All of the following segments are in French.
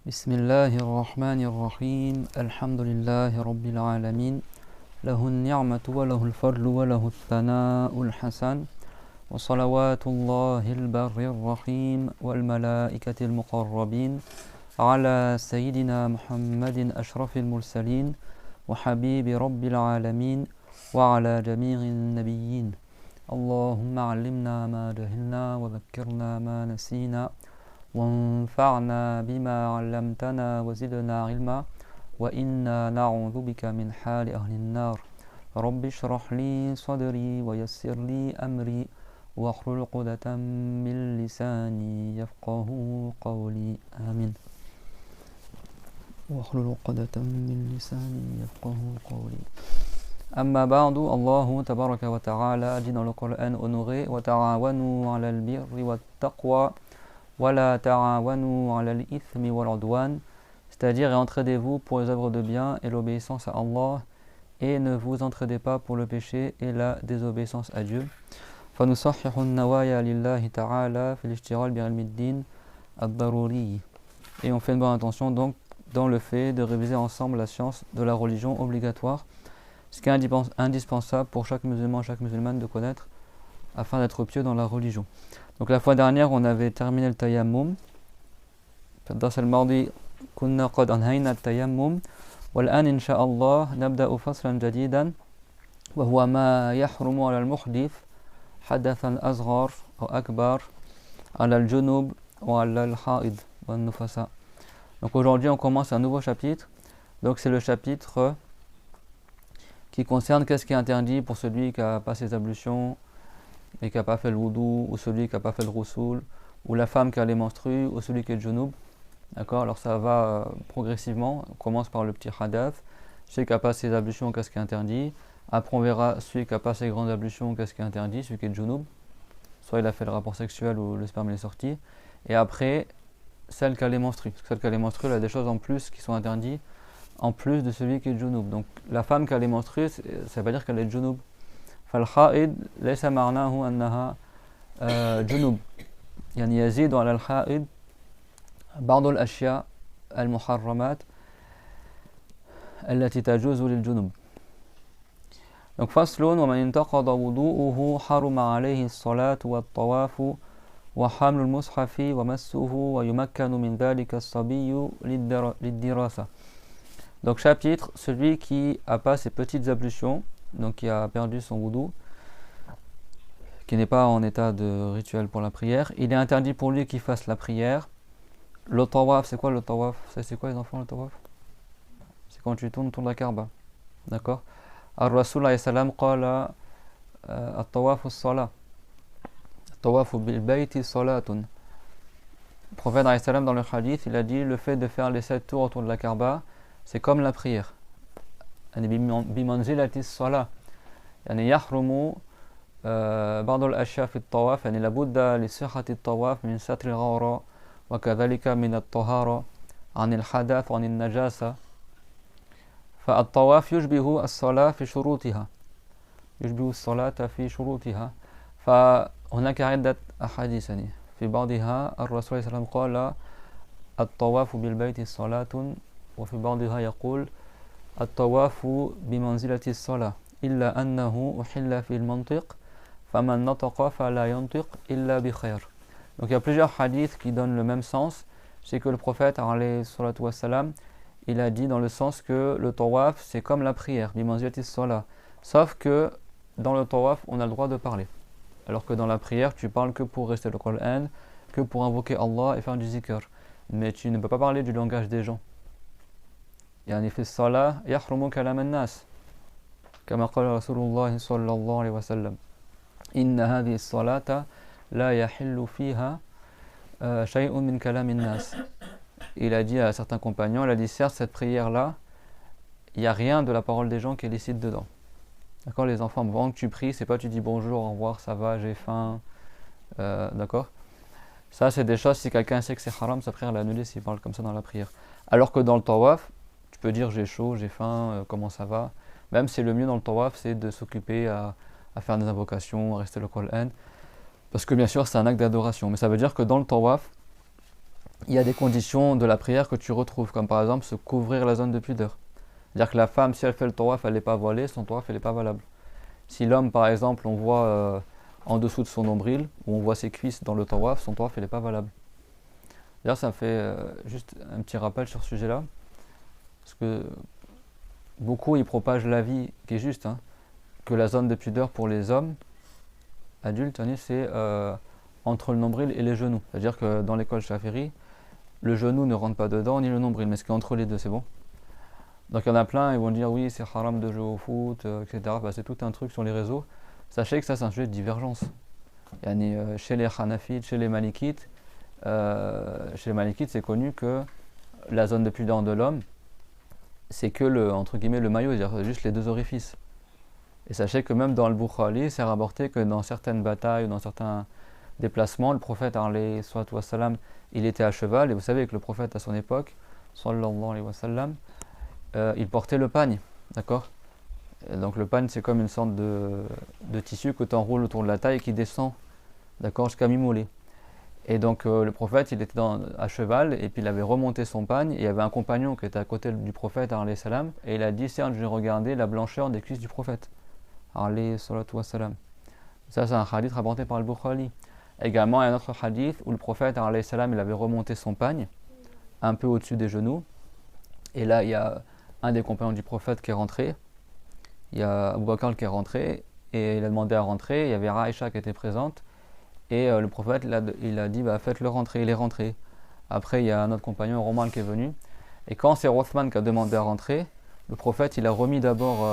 بسم الله الرحمن الرحيم الحمد لله رب العالمين له النعمة وله الفضل وله الثناء الحسن وصلوات الله البر الرحيم والملائكة المقربين على سيدنا محمد أشرف المرسلين وحبيب رب العالمين وعلى جميع النبيين اللهم علمنا ما جهلنا وذكرنا ما نسينا وانفعنا بما علمتنا وزدنا علما وإنا نعوذ بك من حال أهل النار رب اشرح لي صدري ويسر لي أمري واحلل عقدة من لساني يفقه قولي آمين واحلل عقدة من لساني يفقه قولي أما بعد الله تبارك وتعالى dit dans le Coran honoré وتعاونوا على البر والتقوى ولا تعاونوا على الإثم والعدوان, c'est-à-dire entraidez-vous pour les œuvres de bien et l'obéissance à Allah et ne vous entraidez pas pour le péché et la désobéissance à Dieu. فنصحح النوايا لله تعالى في الاشتغال بعلم الدين الضروري, et on fait une bonne intention donc dans le fait de réviser ensemble la science de la religion obligatoire, ce qui est indispensable pour chaque musulman et chaque musulmane de connaître afin d'être pieux dans la religion. Donc la fois dernière on avait terminé le tayammum. في الدرس الماضي كنا قد أنهينا التيمم والآن إن شاء الله نبدأ فصلا جديدا وهو ما يحرم على المحدث حدثا أصغر أو أكبر على الجنوب وعلى الحائض والنفساء. Donc aujourd'hui on commence un nouveau chapitre. Donc c'est le chapitre qui concerne qu'est-ce qui est interdit pour celui qui n'a pas ses ablutions et qui n'a pas fait le wudu, ou celui qui n'a pas fait le roussoul, ou la femme qui a les menstrues, ou celui qui est junub. D'accord. Alors ça va progressivement. On commence par le petit hadath, celui qui n'a pas ses ablutions, qu'est-ce qui est interdit. Après on verra celui qui n'a pas ses grandes ablutions, qu'est-ce qui est interdit, celui qui est junub. Soit il a fait le rapport sexuel ou le sperme est sorti. Et après, celle qui a les menstrues. Parce que celle qui a les menstrues, elle a des choses en plus qui sont interdites, en plus de celui qui est junub. Donc la femme qui a les menstrues, ça ne veut pas dire qu'elle est junub. فالحائض ليس معناه أنها جنوب, يعني يزيد على الحائض بعض الأشياء المحرمات التي تجوز للجنوب. Donc فصل ومن انتقض وضوءه حرم عليه الصلاة والطواف وحمل المصحف ومسه ويمكن من ذلك الصبي للدراسة. Donc chapitre, celui qui a pas ses petites ablutions, donc qui a perdu son wudu, qui n'est pas en état de rituel pour la prière, il est interdit pour lui qu'il fasse la prière. Le tawaf, c'est quoi le tawaf? C'est quoi les enfants le tawaf? C'est quand tu tournes autour de la Kaaba. D'accord. Ar-Rasul alayhi salam qala at-tawaf as-salah. At-tawaf bil-bayti salatun. Le prophète alayhi salam dans le hadith, il a dit le fait de faire les 7 tours autour de la Kaaba, c'est comme la prière. بمنزلة الصلاة يعني يحرم بعض الأشياء في الطواف, يعني لابد لصحة الطواف من ستر العورة وكذلك من الطهارة عن الحدث وعن النجاسة. فالطواف يشبه الصلاة في شروطها, يشبه الصلاة في شروطها. فهناك عدة أحاديث في بعضها الرسول صلى الله عليه وسلم قال الطواف بالبيت صلاة, وفي بعضها يقول الطواف بمنزلة الصلاة إلا أنه أحل في المنطق فمن نطق فلا ينطق إلا بخير. Donc il y a plusieurs hadiths qui donnent le même sens. C'est que le prophète alayhi salatu wassalam, il a dit dans le sens que le tawaf c'est comme la prière, bimanzilati salah, sauf que dans le tawaf on a le droit de parler, alors que dans la prière tu parles que pour réciter le Coran, que pour invoquer Allah et faire du zikr, mais tu ne peux pas parler du langage des gens. يعني في الصلاة يحرم كلام الناس كما قال رسول الله صلى الله عليه وسلم إن هذه الصلاة لا يحل فيها شيء من كلام الناس. Il a dit à certains compagnons, il a dit certes cette prière là, il n'y a rien de la parole des gens qui est licite dedans. D'accord les enfants, avant que tu pries, c'est pas tu dis bonjour, au revoir, ça va, j'ai faim, d'accord. Ça c'est des choses, si quelqu'un sait que c'est haram, sa prière l'annuler s'il parle comme ça dans la prière. Alors que dans le tawaf, tu peux dire j'ai chaud, j'ai faim, comment ça va. Même si le mieux dans le tawaf c'est de s'occuper à faire des invocations, à rester le Coran. Parce que bien sûr c'est un acte d'adoration. Mais ça veut dire que dans le tawaf, il y a des conditions de la prière que tu retrouves, comme par exemple se couvrir la zone de pudeur. C'est-à-dire que la femme, si elle fait le tawaf, elle n'est pas voilée, son tawaf, elle n'est pas valable. Si l'homme, par exemple, on voit en dessous de son nombril, ou on voit ses cuisses dans le tawaf, son tawaf, elle n'est pas valable. D'ailleurs, ça me fait juste un petit rappel sur ce sujet-là, parce que beaucoup, ils propagent l'avis qui est juste, hein, que la zone de pudeur pour les hommes adultes, c'est entre le nombril et les genoux. C'est-à-dire que dans l'école Shafiri, le genou ne rentre pas dedans, ni le nombril, mais ce qui est entre les deux, c'est bon. Donc il y en a plein, ils vont dire oui, c'est haram de jouer au foot, etc. Bah, c'est tout un truc sur les réseaux. Sachez que ça, c'est un sujet de divergence. Chez les Hanafites, chez les Malikites, c'est connu que la zone de pudeur de l'homme, c'est que entre guillemets, le maillot, c'est-à-dire juste les deux orifices. Et sachez que même dans le Bukhari, c'est rapporté que dans certaines batailles ou dans certains déplacements, le prophète, wassalam, il était à cheval. Et vous savez que le prophète, à son époque, sallallahu alayhi wa sallam, il portait le pagne, d'accord. Et donc le pagne, c'est comme une sorte de tissu que tu enroules autour de la taille et qui descend, d'accord, jusqu'à mi-mollet. Et donc le prophète, il était à cheval et puis il avait remonté son pagne et il y avait un compagnon qui était à côté du prophète, alayhi salam, et il a dit, certes, j'ai regardé la blancheur des cuisses du prophète, alayhi salatu wassalam. Ça, c'est un hadith rapporté par le Bukhari. Également, il y a un autre hadith où le prophète, alayhi salam, il avait remonté son pagne un peu au-dessus des genoux. Et là, il y a un des compagnons du prophète qui est rentré. Il y a Abu Bakr qui est rentré et il a demandé à rentrer. Il y avait Aïcha qui était présente et le prophète il a dit bah, faites-le rentrer. Il est rentré. Après, il y a un autre compagnon, Roman, qui est venu. Et quand c'est Rothman qui a demandé à rentrer, le prophète il a remis d'abord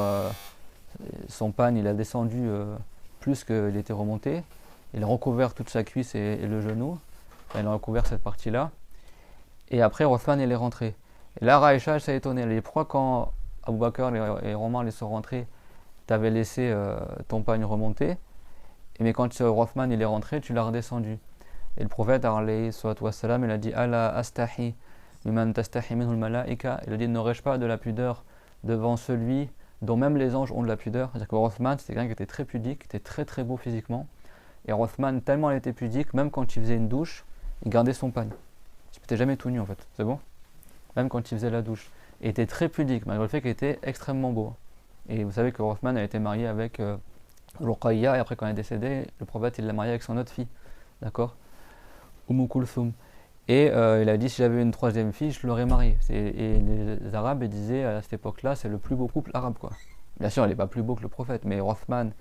son pagne, il a descendu plus qu'il était remonté. Il a recouvert toute sa cuisse et le genou. Enfin, il a recouvert cette partie-là. Et après, Rothman il est rentré. Et là, Aïcha s'est étonnée. Elle dit pourquoi quand Abu Bakr et Roman ils sont rentrés, tu avais laissé ton pagne remonter, mais quand Rothman il est rentré, tu l'as redescendu. Et le prophète, alayhi salatu wassalam, il a dit Ala astahi miman tastahi minhu al-malaika. Il a dit n'aurais-je pas de la pudeur devant celui dont même les anges ont de la pudeur. C'est-à-dire que Rothman, c'était quelqu'un qui était très pudique, qui était très très beau physiquement. Et Rothman, tellement il était pudique, même quand il faisait une douche, il gardait son pagne. Il n'était jamais tout nu en fait, c'est bon. Même quand il faisait la douche. Et était très pudique, malgré le fait qu'il était extrêmement beau. Et vous savez que Rothman a été marié avec Ruqayya, et après quand il est décédé, le prophète il l'a marié avec son autre fille, d'accord, Kulthum. Et il a dit si j'avais une troisième fille, je l'aurais mariée. Et les Arabes ils disaient à cette époque-là, c'est le plus beau couple arabe, quoi. Bien sûr, il n'est pas plus beau que le prophète, mais Rothman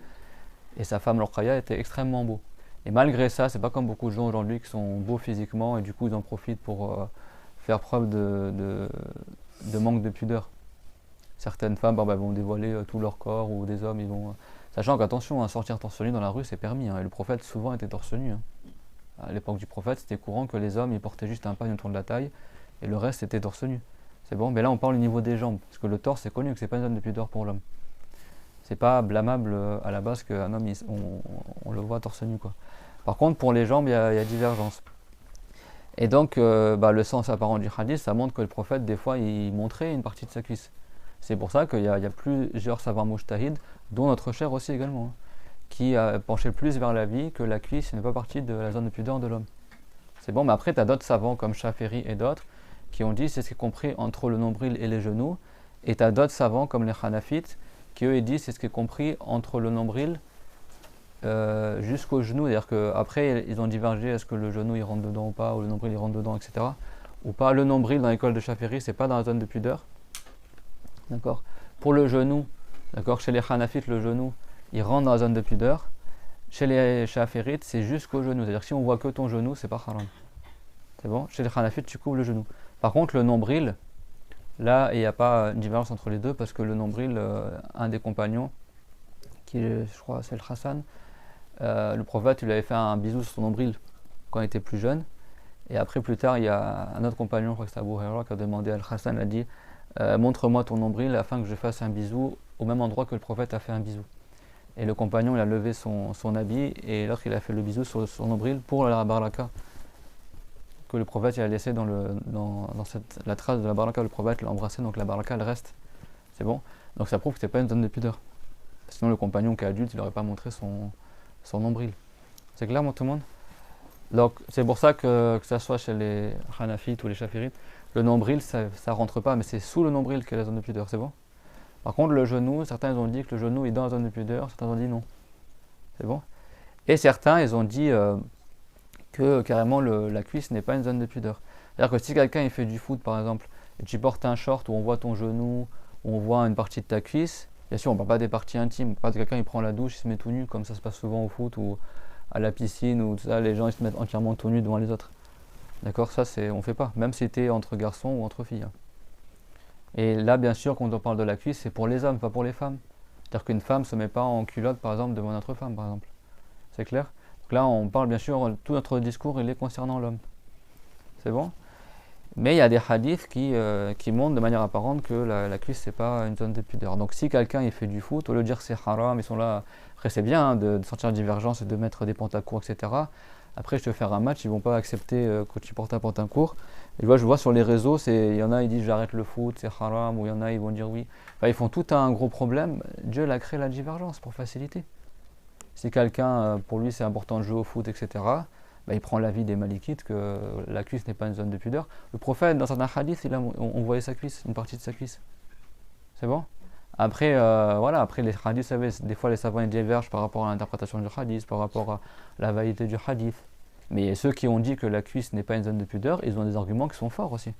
et sa femme Ruqayya étaient extrêmement beaux. Et malgré ça, c'est pas comme beaucoup de gens aujourd'hui qui sont beaux physiquement et du coup ils en profitent pour faire preuve de manque de pudeur. Certaines femmes vont dévoiler tout leur corps, ou des hommes ils vont. Sachant qu'attention, sortir torse nu dans la rue c'est permis, hein, et le prophète souvent était torse nu. Hein. À l'époque du prophète, c'était courant que les hommes ils portaient juste un pagne autour de la taille et le reste était torse nu. C'est bon, mais là on parle au niveau des jambes, parce que le torse c'est connu que c'est pas une zone de pudeur pour l'homme. C'est pas blâmable à la base qu'un homme on le voit torse nu, quoi. Par contre pour les jambes il y a divergence. Et donc, le sens apparent du hadith, ça montre que le prophète, des fois, il montrait une partie de sa cuisse. C'est pour ça qu'il y a plusieurs savants mujtahid, dont notre cher aussi également, hein, qui a penché plus vers l'avis que la cuisse n'est pas partie de la zone de pudeur de l'homme. C'est bon, mais après, tu as d'autres savants comme Shafiri et d'autres qui ont dit c'est ce qui est compris entre le nombril et les genoux. Et tu as d'autres savants comme les Hanafites qui eux ils disent c'est ce qui est compris entre le nombril jusqu'au genou, c'est-à-dire qu'après ils ont divergé, est-ce que le genou il rentre dedans ou pas, ou le nombril il rentre dedans, etc. Ou pas. Le nombril dans l'école de Shafiri c'est pas dans la zone de pudeur, d'accord. Pour le genou, d'accord, chez les Hanafites le genou il rentre dans la zone de pudeur. Chez les Shafirites c'est jusqu'au genou, c'est-à-dire que si on voit que ton genou c'est pas haram, c'est bon. Chez les Hanafites tu couvres le genou. Par contre le nombril, là il n'y a pas une différence entre les deux, parce que le nombril, un des compagnons qui je crois c'est le Hassan, le prophète lui avait fait un bisou sur son nombril quand il était plus jeune. Et après, plus tard, il y a un autre compagnon, je crois que c'est Abu Huraira, qui a demandé à Al-Hassan, il a dit montre-moi ton nombril afin que je fasse un bisou au même endroit que le prophète a fait un bisou. Et le compagnon, il a levé son habit et l'autre, il a fait le bisou sur son nombril pour la baraka que le prophète il a laissé dans la trace de la baraka. Le prophète l'a embrassé, donc la baraka elle reste. C'est bon. Donc ça prouve que c'est pas une zone de pudeur. Sinon, le compagnon qui est adulte, il n'aurait pas montré son nombril. C'est clair, moi, tout le monde? Donc c'est pour ça que ça soit chez les Hanafites ou les Shafirites, le nombril ça rentre pas, mais c'est sous le nombril qu'est la zone de pudeur, c'est bon? Par contre le genou, certains ils ont dit que le genou est dans la zone de pudeur, certains ont dit non, c'est bon? Et certains ils ont dit que carrément la cuisse n'est pas une zone de pudeur. C'est-à-dire que si quelqu'un il fait du foot par exemple, et tu portes un short où on voit ton genou, où on voit une partie de ta cuisse, bien sûr on ne parle pas des parties intimes, pas de quelqu'un il prend la douche, il se met tout nu comme ça se passe souvent au foot ou à la piscine ou tout ça, les gens ils se mettent entièrement tout nus devant les autres. D'accord, ça c'est on fait pas, même si t'es entre garçons ou entre filles. Et là bien sûr quand on parle de la cuisse, c'est pour les hommes, pas pour les femmes. C'est-à-dire qu'une femme se met pas en culotte par exemple devant une autre femme par exemple. C'est clair? Donc là on parle bien sûr, tout notre discours il est concernant l'homme. C'est bon? Mais il y a des hadiths qui montrent de manière apparente que la cuisse c'est pas une zone de pudeur. Donc si quelqu'un il fait du foot, au lieu de dire c'est haram, ils sont là. Après c'est bien hein, de sortir la divergence et de mettre des pantacourts, etc. Après je te faire un match, ils vont pas accepter que tu portes un pantacourt. Et je vois sur les réseaux, il y en a ils disent j'arrête le foot, c'est haram, ou il y en a ils vont dire oui. Enfin, ils font tout un gros problème. Dieu a créé la divergence pour faciliter. Si quelqu'un pour lui c'est important de jouer au foot, etc. Bah, il prend l'avis des Malikites que la cuisse n'est pas une zone de pudeur. Le prophète, dans un hadith, on voyait sa cuisse, une partie de sa cuisse. C'est bon? Après, voilà, après les hadiths, vous savez, des fois les savants ils divergent par rapport à l'interprétation du hadith, par rapport à la validité du hadith. Mais ceux qui ont dit que la cuisse n'est pas une zone de pudeur, ils ont des arguments qui sont forts aussi.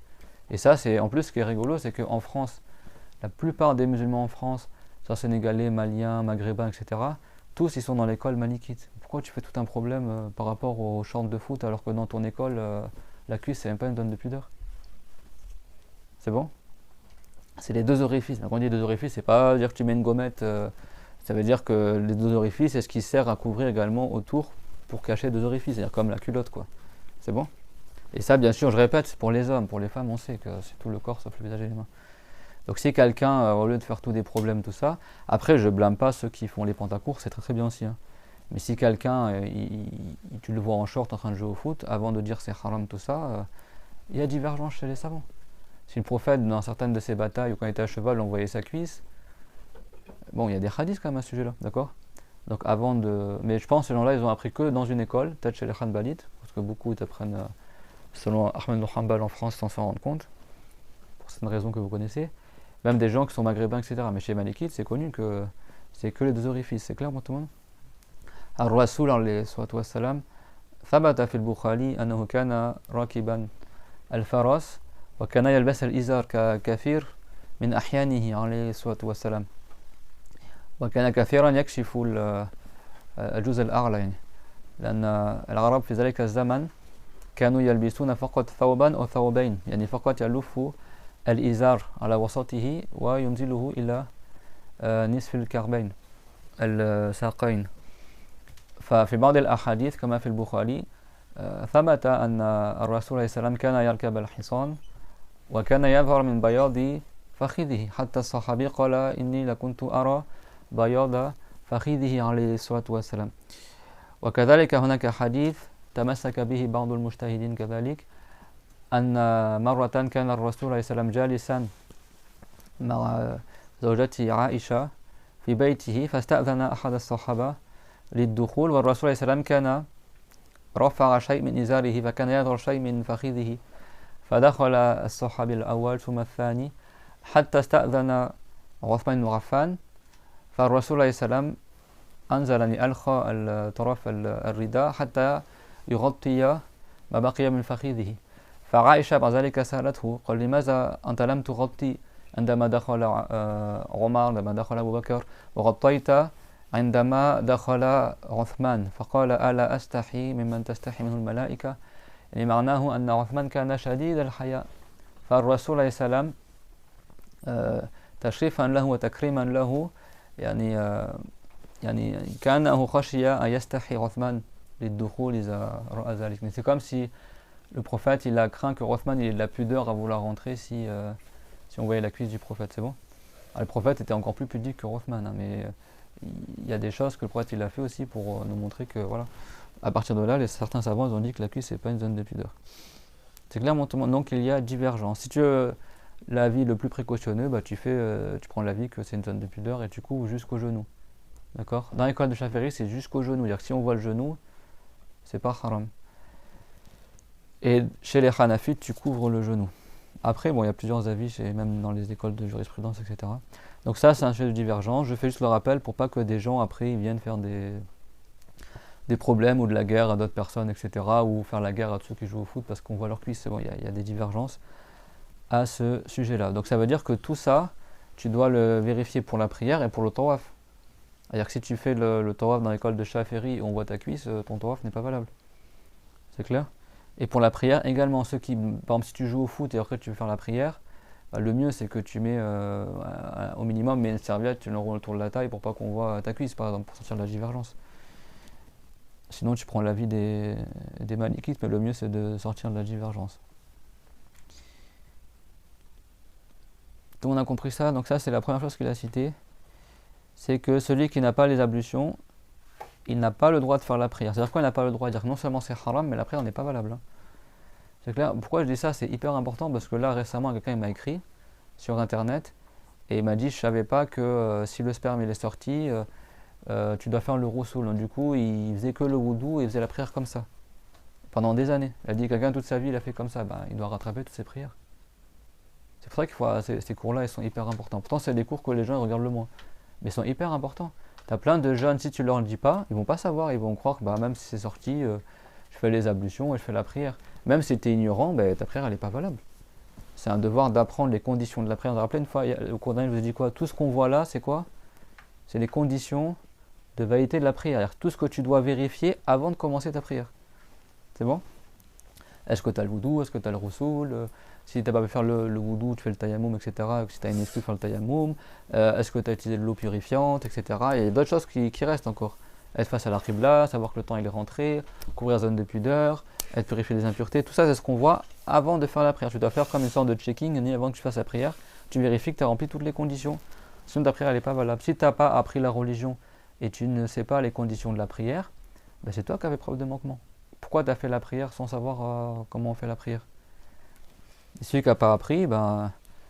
Et ça, c'est en plus ce qui est rigolo, c'est qu'en France, la plupart des musulmans en France, soit sénégalais, maliens, maghrébins, etc., tous ils sont dans l'école malikite. Pourquoi tu fais tout un problème par rapport aux shorts de foot alors que dans ton école, la cuisse c'est même pas une zone de pudeur? C'est bon? C'est les deux orifices. Quand on dit deux orifices, c'est pas dire que tu mets une gommette, ça veut dire que les deux orifices c'est ce qui sert à couvrir également autour pour cacher deux orifices, c'est-à-dire comme la culotte quoi. C'est bon? Et ça bien sûr, je répète, c'est pour les hommes, pour les femmes on sait que c'est tout le corps sauf le visage et les mains. Donc si quelqu'un, au lieu de faire tous des problèmes, tout ça, après je blâme pas ceux qui font les pantacourts, c'est très très bien aussi. Hein. Mais si quelqu'un, tu le vois en short en train de jouer au foot, avant de dire c'est haram tout ça, il y a divergence chez les savants. Si le prophète, dans certaines de ses batailles, ou quand il était à cheval, on voyait sa cuisse, bon, il y a des hadiths quand même à ce sujet-là, d'accord? Donc avant de... Mais je pense que ces gens-là, ils ont appris que dans une école, peut-être chez les Hanbalites, parce que beaucoup t'apprennent, selon Ahmed Hanbal en France, sans s'en rendre compte, pour cette raison que vous connaissez. Même des gens qui sont maghrébins, etc. Mais chez Malikites, c'est connu que c'est que les deux orifices. C'est clair pour tout le monde? الرسول عليه الصلاة والسلام ثبت في البخاري أنه كان راكبا الفرس وكان يلبس الإزار ككثير من أحيانه عليه الصلاة والسلام وكان كثيرا يكشف الجزء الأعلى يعني لأن العرب في ذلك الزمن كانوا يلبسون فقط ثوبا أو ثوبين يعني فقط يلف الإزار على وسطه وينزله إلى نصف الكعبين الساقين. ففي بعض الأحاديث كما في البخاري ثبت أن الرسول عليه السلام كان يركب الحصان وكان يظهر من بياض فخذه حتى الصحابي قال إني لكنت أرى بياض فخذه عليه الصلاة والسلام. وكذلك هناك حديث تمسك به بعض المجتهدين كذلك أن مرة كان الرسول عليه السلام جالسا مع زوجته عائشة في بيته فاستأذن أحد الصحابة للدخول والرسول عليه السلام كان رفع شيء من إزاره فكان يظهر شيء من فخذه فدخل الصحابي الأول ثم الثاني حتى استأذن عثمان بن عفان فالرسول عليه السلام أنزل ألقى طرف الرداء حتى يغطي ما بقي من فخذه فعائشة بعد ذلك سألته قال لماذا أنت لم تغطي عندما دخل عمر عندما دخل أبو بكر وغطيت عندما دخل عثمان فقال ألا أستحي ممن تستحي منه الملائكة يعني معناه أن عثمان كان شديد الحياء فالرسول عليه السلام تشريفا له وتكريما له يعني كأنه خشي أن يستحي عثمان للدخول إذا رأى ذلك. Mais c'est comme si le prophète il a craint que Othman il ait de la pudeur à vouloir rentrer si on voyait la cuisse du prophète, c'est bon? Alors, le prophète était encore plus pudique que Othman, hein, mais il y a des choses que le prophète il a fait aussi pour nous montrer que voilà. À partir de là, certains savants ils ont dit que la cuisse c'est pas une zone de pudeur. C'est clairement donc il y a divergence. Si tu veux l'avis le plus précautionneux, bah, tu prends l'avis que c'est une zone de pudeur et tu couvres jusqu'au genou. D'accord? Dans l'école de Shafi'i, c'est jusqu'au genou. C'est-à-dire que si on voit le genou, c'est pas haram. Et chez les Hanafites, tu couvres le genou. Après, bon, il y a plusieurs avis, même dans les écoles de jurisprudence, etc. Donc ça, c'est un sujet de divergence. Je fais juste le rappel pour pas que des gens, après, ils viennent faire des problèmes ou de la guerre à d'autres personnes, etc. Ou faire la guerre à ceux qui jouent au foot parce qu'on voit leurs cuisses. Bon, il y a des divergences à ce sujet-là. Donc ça veut dire que tout ça, tu dois le vérifier pour la prière et pour le tawaf. C'est-à-dire que si tu fais le tawaf dans l'école de Shafiri et on voit ta cuisse, ton tawaf n'est pas valable. C'est clair? Et pour la prière également, par exemple si tu joues au foot et après tu veux faire la prière, le mieux c'est que tu mets au minimum une serviette, tu l'enroules autour de la taille pour pas qu'on voit ta cuisse par exemple, pour sortir de la divergence. Sinon tu prends l'avis des malikites, mais le mieux c'est de sortir de la divergence. Donc on a compris ça, donc ça c'est la première chose qu'il a citée, c'est que celui qui n'a pas les ablutions, il n'a pas le droit de faire la prière. C'est-à-dire quoi, il n'a pas le droit de dire que non seulement c'est haram, mais la prière n'est pas valable. C'est clair. Pourquoi je dis ça? C'est hyper important parce que là récemment quelqu'un m'a écrit sur internet et il m'a dit je savais pas que si le sperme il est sorti, tu dois faire le roussoul. Donc du coup il faisait que le wudu et il faisait la prière comme ça pendant des années. Il a dit quelqu'un toute sa vie il a fait comme ça, il doit rattraper toutes ses prières. C'est pour ça qu'il faut ces cours-là, ils sont hyper importants. Pourtant c'est des cours que les gens regardent le moins, mais ils sont hyper importants. T'as plein de jeunes, si tu leur dis pas, ils vont pas savoir, ils vont croire que même si c'est sorti, je fais les ablutions et je fais la prière. Même si tu es ignorant, ta prière elle n'est pas valable. C'est un devoir d'apprendre les conditions de la prière. Vous vous rappelez une fois, au cours d'un, je vous ai dit quoi? Tout ce qu'on voit là, c'est quoi? C'est les conditions de validité de la prière. Tout ce que tu dois vérifier avant de commencer ta prière. C'est bon? Est-ce que tu as le wudu? Est-ce que tu as le roussoul? Si tu n'as pas pu faire le wudu, tu fais le tayammum, etc. Si tu as une excuse, faire le tayammum. Est-ce que tu as utilisé de l'eau purifiante, etc. Il y a d'autres choses qui restent encore. Être face à la qibla, savoir que le temps il est rentré, couvrir la zone de pudeur, être purifié des impuretés. Tout ça, c'est ce qu'on voit avant de faire la prière. Tu dois faire comme une sorte de checking, avant que tu fasses la prière. Tu vérifies que tu as rempli toutes les conditions. Sinon, ta prière n'est pas valable. Si tu n'as pas appris la religion et tu ne sais pas les conditions de la prière, c'est toi qui avais preuve de manquement. Pourquoi tu as fait la prière sans savoir comment on fait la prière? Et celui qui n'a pas appris,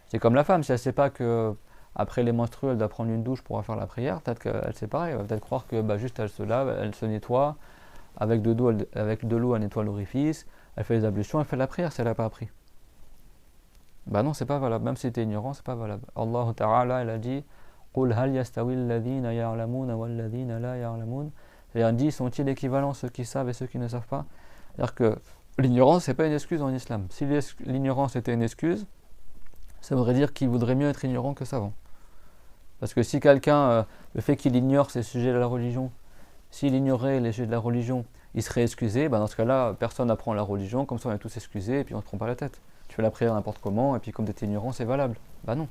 c'est comme la femme. Si elle ne sait pas que après les menstrues, elle doit prendre une douche pour faire la prière, peut-être qu'elle sait pareil. Elle va peut-être croire que juste elle se lave, elle se nettoie, avec de l'eau, elle nettoie l'orifice, elle fait les ablutions, elle fait la prière si elle n'a pas appris. Non, c'est pas valable. Même si tu es ignorant, c'est pas valable. Allah Ta'ala, il a dit قُلْ هَلْ يَسْتَوِي الَّذِينَ يَعْلَمُونَ وَالَّذِينَ لَا يَعْلَمُونَ. C'est-à-dire, dit, sont-ils équivalents ceux qui savent et ceux qui ne savent pas? C'est-à-dire que l'ignorance, c'est pas une excuse en islam. Si l'ignorance était une excuse, ça voudrait dire qu'il voudrait mieux être ignorant que savant. Parce que si quelqu'un, le fait qu'il ignore ses sujets de la religion, s'il ignorait les sujets de la religion, il serait excusé, dans ce cas-là, personne n'apprend la religion, comme ça on est tous excusés et puis on ne se prend pas la tête. Tu fais la prière n'importe comment et puis comme tu es ignorant, c'est valable. Non.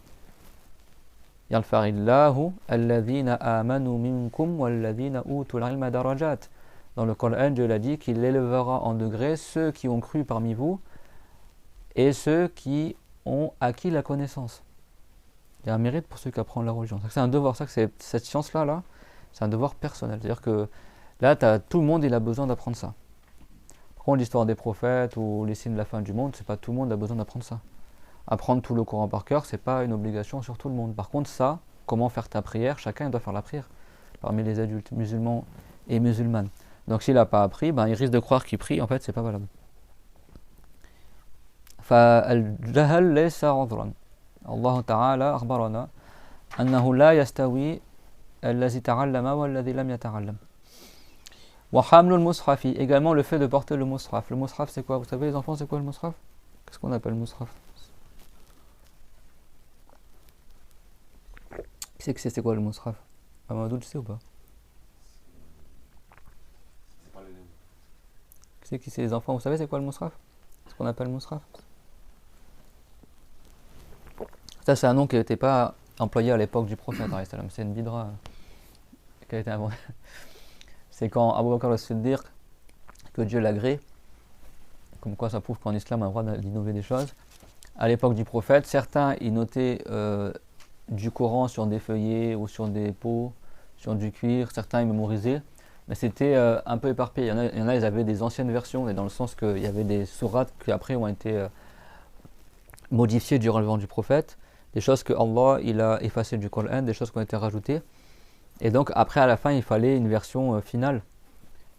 Yalfarillahu alladhina amanu minkum walladhina utul ilma darajat. Dans le Coran, Dieu l'a dit qu'il élèvera en degrés ceux qui ont cru parmi vous et ceux qui ont acquis la connaissance. Il y a un mérite pour ceux qui apprennent la religion. C'est un devoir, cette science-là, c'est un devoir personnel. C'est-à-dire que là, tout le monde il a besoin d'apprendre ça. Par contre, l'histoire des prophètes ou les signes de la fin du monde, c'est pas tout le monde a besoin d'apprendre ça. Apprendre tout le Coran par cœur, c'est pas une obligation sur tout le monde. Par contre, ça, comment faire ta prière, chacun doit faire la prière. Parmi les adultes musulmans et musulmanes. Donc s'il n'a pas appris, il risque de croire qu'il prie, en fait, c'est pas valable. فالجهل ليس عذرا. الله تعالى أخبرنا أنه لا يستوي الذي تعلم والذي لم يتعلم. وحمل المصحف, également le fait de porter le mushaf. Le mushaf c'est quoi? Vous savez les enfants, c'est quoi le mushaf? Qu'est-ce qu'on appelle le mushaf? Qui c'est quoi le mushaf? Amadou, tu sais ou pas? Qui c'est les enfants? Vous savez c'est quoi le mushaf? Ce qu'on appelle le mushaf? Ça c'est un nom qui n'était pas employé à l'époque du prophète. C'est une bidra qui a été inventée. C'est quand Abu Bakr al-Siddiq, que Dieu l'agrée, comme quoi ça prouve qu'en islam on a le droit d'innover des choses. À l'époque du prophète, certains ils notaient du Coran sur des feuillets ou sur des pots, sur du cuir, certains ils mémorisaient, mais c'était un peu éparpillé. Il y en a, ils avaient des anciennes versions, et dans le sens qu'il y avait des sourates qui après ont été modifiées durant le vent du prophète, des choses que Allah il a effacées du Coran, des choses qui ont été rajoutées. Et donc après à la fin il fallait une version finale.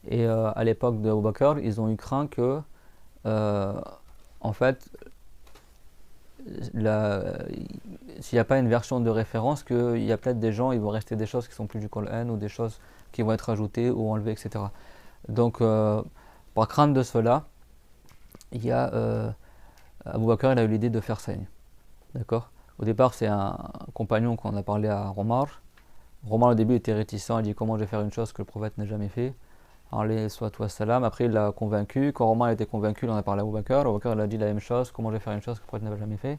Et à l'époque de Abu Bakr, ils ont eu craint que euh, en fait, s'il n'y a pas une version de référence, qu'il y a peut-être des gens, il vont rester des choses qui sont plus du Coran ou des choses qui vont être ajoutées ou enlevées, etc. Donc, par crainte de cela, il y a Abu Bakr, il a eu l'idée de faire saigne. D'accord. Au départ, c'est un compagnon qu'on a parlé à Omar. Omar, au début, était réticent. Il dit comment je vais faire une chose que le prophète n'a jamais fait. Salam. Après, il l'a convaincu. Quand Omar était convaincu, il en a parlé à Abu Bakr. Abu Bakr, il a dit la même chose. Comment je vais faire une chose que le prophète n'avait jamais fait.